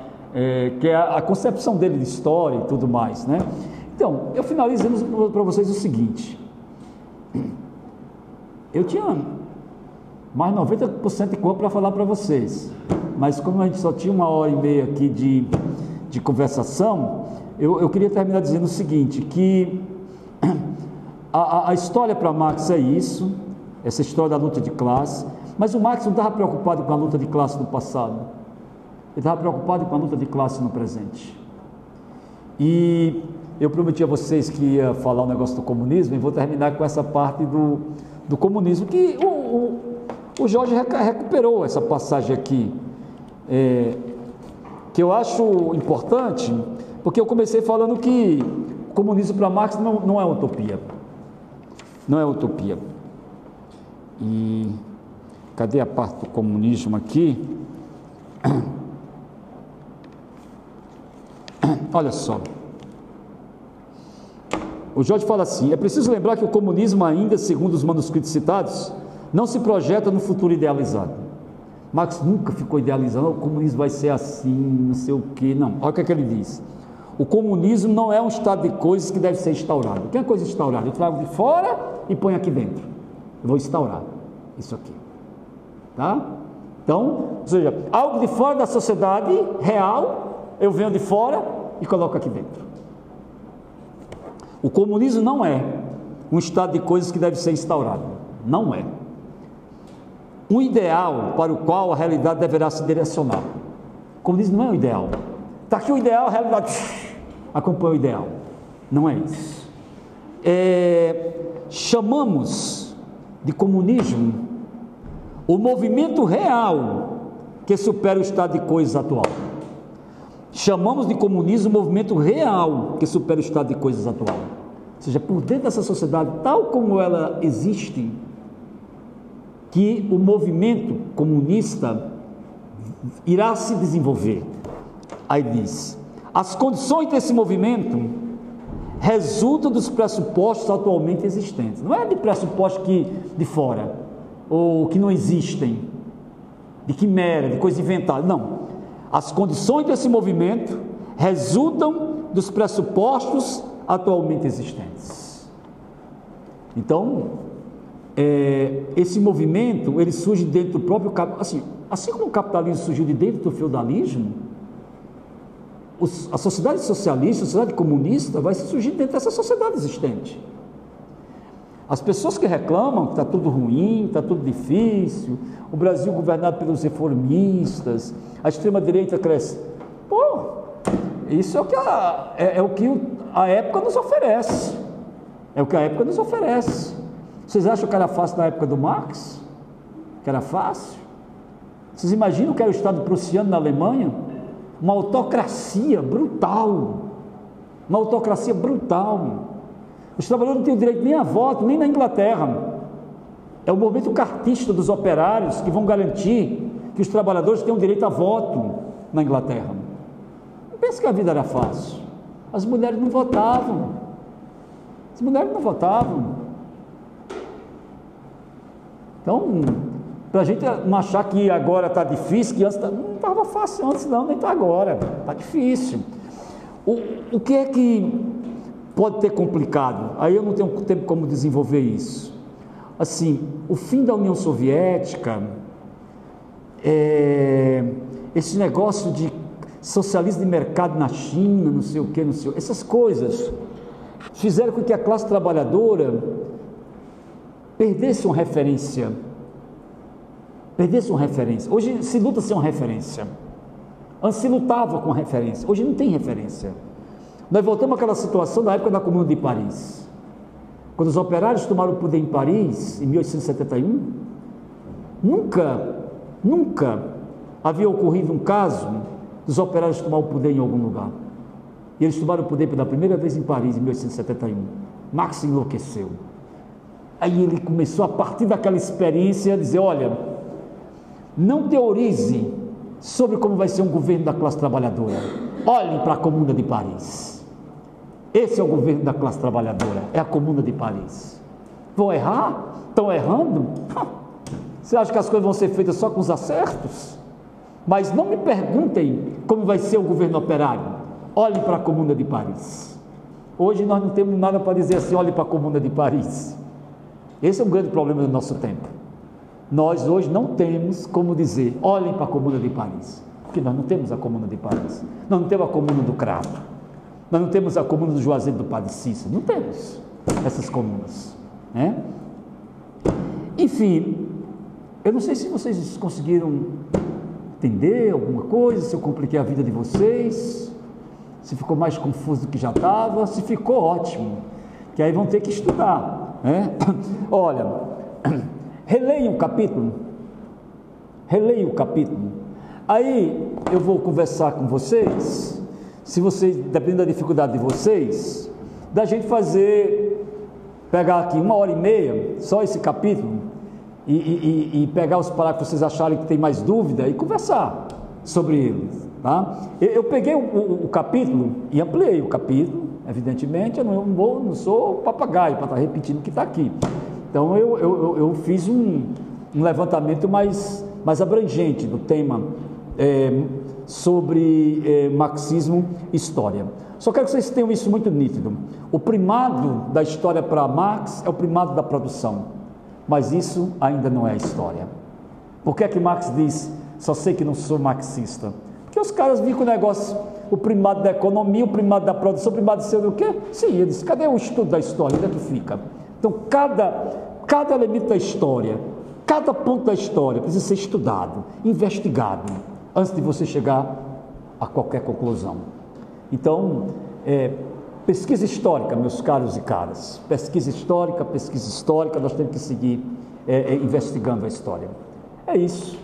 [SPEAKER 2] que é a concepção dele de história e tudo mais, né? Então, eu finalizo dizendo para vocês o seguinte: eu tinha mais 90% de coisa para falar para vocês, mas como a gente só tinha 1h30 aqui de conversação, eu queria terminar dizendo o seguinte, que a história para Marx é isso, essa história da luta de classe, mas o Marx não estava preocupado com a luta de classe no passado, ele estava preocupado com a luta de classe no presente. E eu prometi a vocês que ia falar um negócio do comunismo e vou terminar com essa parte do comunismo, que o Jorge recuperou essa passagem aqui, que eu acho importante, porque eu comecei falando que o comunismo para Marx não é utopia. Não é utopia. E cadê a parte do comunismo aqui? Olha só. O Jorge fala assim: é preciso lembrar que o comunismo ainda, segundo os manuscritos citados, não se projeta no futuro idealizado. Marx nunca ficou idealizando, o comunismo vai ser assim, não sei o quê, não. Olha o que é que ele diz: o comunismo não é um estado de coisas que deve ser instaurado. O que é coisa instaurada? Eu trago de fora e ponho aqui dentro. Eu vou instaurar isso aqui, tá? Então, ou seja, algo de fora da sociedade real, eu venho de fora e coloco aqui dentro. O comunismo não é um estado de coisas que deve ser instaurado. Não é. Um ideal para o qual a realidade deverá se direcionar. O comunismo não é o ideal. Está aqui o ideal, a realidade acompanha o ideal. Não é isso. Chamamos de comunismo o movimento real que supera o estado de coisas atual. Chamamos de comunismo o movimento real que supera o estado de coisas atual. Ou seja, por dentro dessa sociedade, tal como ela existe, que o movimento comunista irá se desenvolver. Aí diz: as condições desse movimento resultam dos pressupostos atualmente existentes. Não é de pressupostos de fora, ou que não existem, de quimera, de coisa inventada. Não. As condições desse movimento resultam dos pressupostos atualmente existentes. Então, esse movimento, ele surge dentro do próprio capitalismo. Assim como o capitalismo surgiu de dentro do feudalismo, a sociedade socialista, a sociedade comunista vai surgir dentro dessa sociedade existente. As pessoas que reclamam que está tudo ruim, está tudo difícil, o Brasil governado pelos reformistas, a extrema-direita cresce. Pô, isso é o que a época nos oferece. É o que a época nos oferece. Vocês acham que era fácil na época do Marx? Que era fácil? Vocês imaginam que era o Estado prussiano na Alemanha? Uma autocracia brutal. Uma autocracia brutal. Os trabalhadores não têm o direito nem a voto, nem na Inglaterra. É o movimento cartista dos operários que vão garantir que os trabalhadores tenham direito a voto na Inglaterra. Não pense que a vida era fácil. As mulheres não votavam. As mulheres não votavam. Então, para a gente não achar que agora está difícil, que antes não estava fácil antes não, nem está agora. Está difícil. O que é que pode ter complicado? Aí eu não tenho tempo como desenvolver isso. Assim, o fim da União Soviética, esse negócio de socialismo de mercado na China, não sei o que, essas coisas fizeram com que a classe trabalhadora perdesse uma referência. Hoje se luta sem uma referência. Antes se lutava com referência. Hoje não tem referência. Nós voltamos àquela situação da época da Comuna de Paris. Quando os operários tomaram o poder em Paris, em 1871, nunca havia ocorrido um caso dos operários tomar o poder em algum lugar. E eles tomaram o poder pela primeira vez em Paris, em 1871. Marx enlouqueceu. Aí ele começou, a partir daquela experiência, a dizer: olha, não teorize sobre como vai ser um governo da classe trabalhadora. Olhem para a Comuna de Paris. Esse é o governo da classe trabalhadora, é a Comuna de Paris. Vão errar? Estão errando? Você acha que as coisas vão ser feitas só com os acertos? Mas não me perguntem como vai ser o governo operário. Olhem para a Comuna de Paris. Hoje nós não temos nada para dizer assim: olhem para a Comuna de Paris. Esse é um grande problema do nosso tempo. Nós hoje não temos como dizer: olhem para a Comuna de Paris, porque nós não temos a Comuna de Paris, nós não temos a Comuna do Cravo, nós não temos a Comuna do Juazeiro do Padre Cícero, não temos essas comunas, né? Enfim, eu não sei se vocês conseguiram entender alguma coisa, se eu compliquei a vida de vocês, se ficou mais confuso do que já estava, se ficou ótimo, que aí vão ter que estudar, né? Olha, releia o capítulo, aí eu vou conversar com vocês, se vocês, dependendo da dificuldade de vocês, da gente pegar aqui 1h30, só esse capítulo, e pegar os parágrafos que vocês acharem que tem mais dúvida e conversar sobre eles, tá? Eu peguei o capítulo e ampliei o capítulo, evidentemente, eu não sou papagaio para estar repetindo o que está aqui. Então eu fiz um levantamento mais abrangente do tema sobre marxismo e história. Só quero que vocês tenham isso muito nítido. O primado da história para Marx é o primado da produção, mas isso ainda não é história. Por que é que Marx diz, só sei que não sou marxista? Porque os caras vinham com o negócio, o primado da economia, o primado da produção, o primado de ser o quê? Sim, eles, cadê o estudo da história? Onde é que fica? Então, cada elemento da história, cada ponto da história precisa ser estudado, investigado, antes de você chegar a qualquer conclusão. Então, pesquisa histórica, meus caros e caras, pesquisa histórica, nós temos que seguir investigando a história. É isso,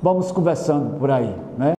[SPEAKER 2] vamos conversando por aí, né?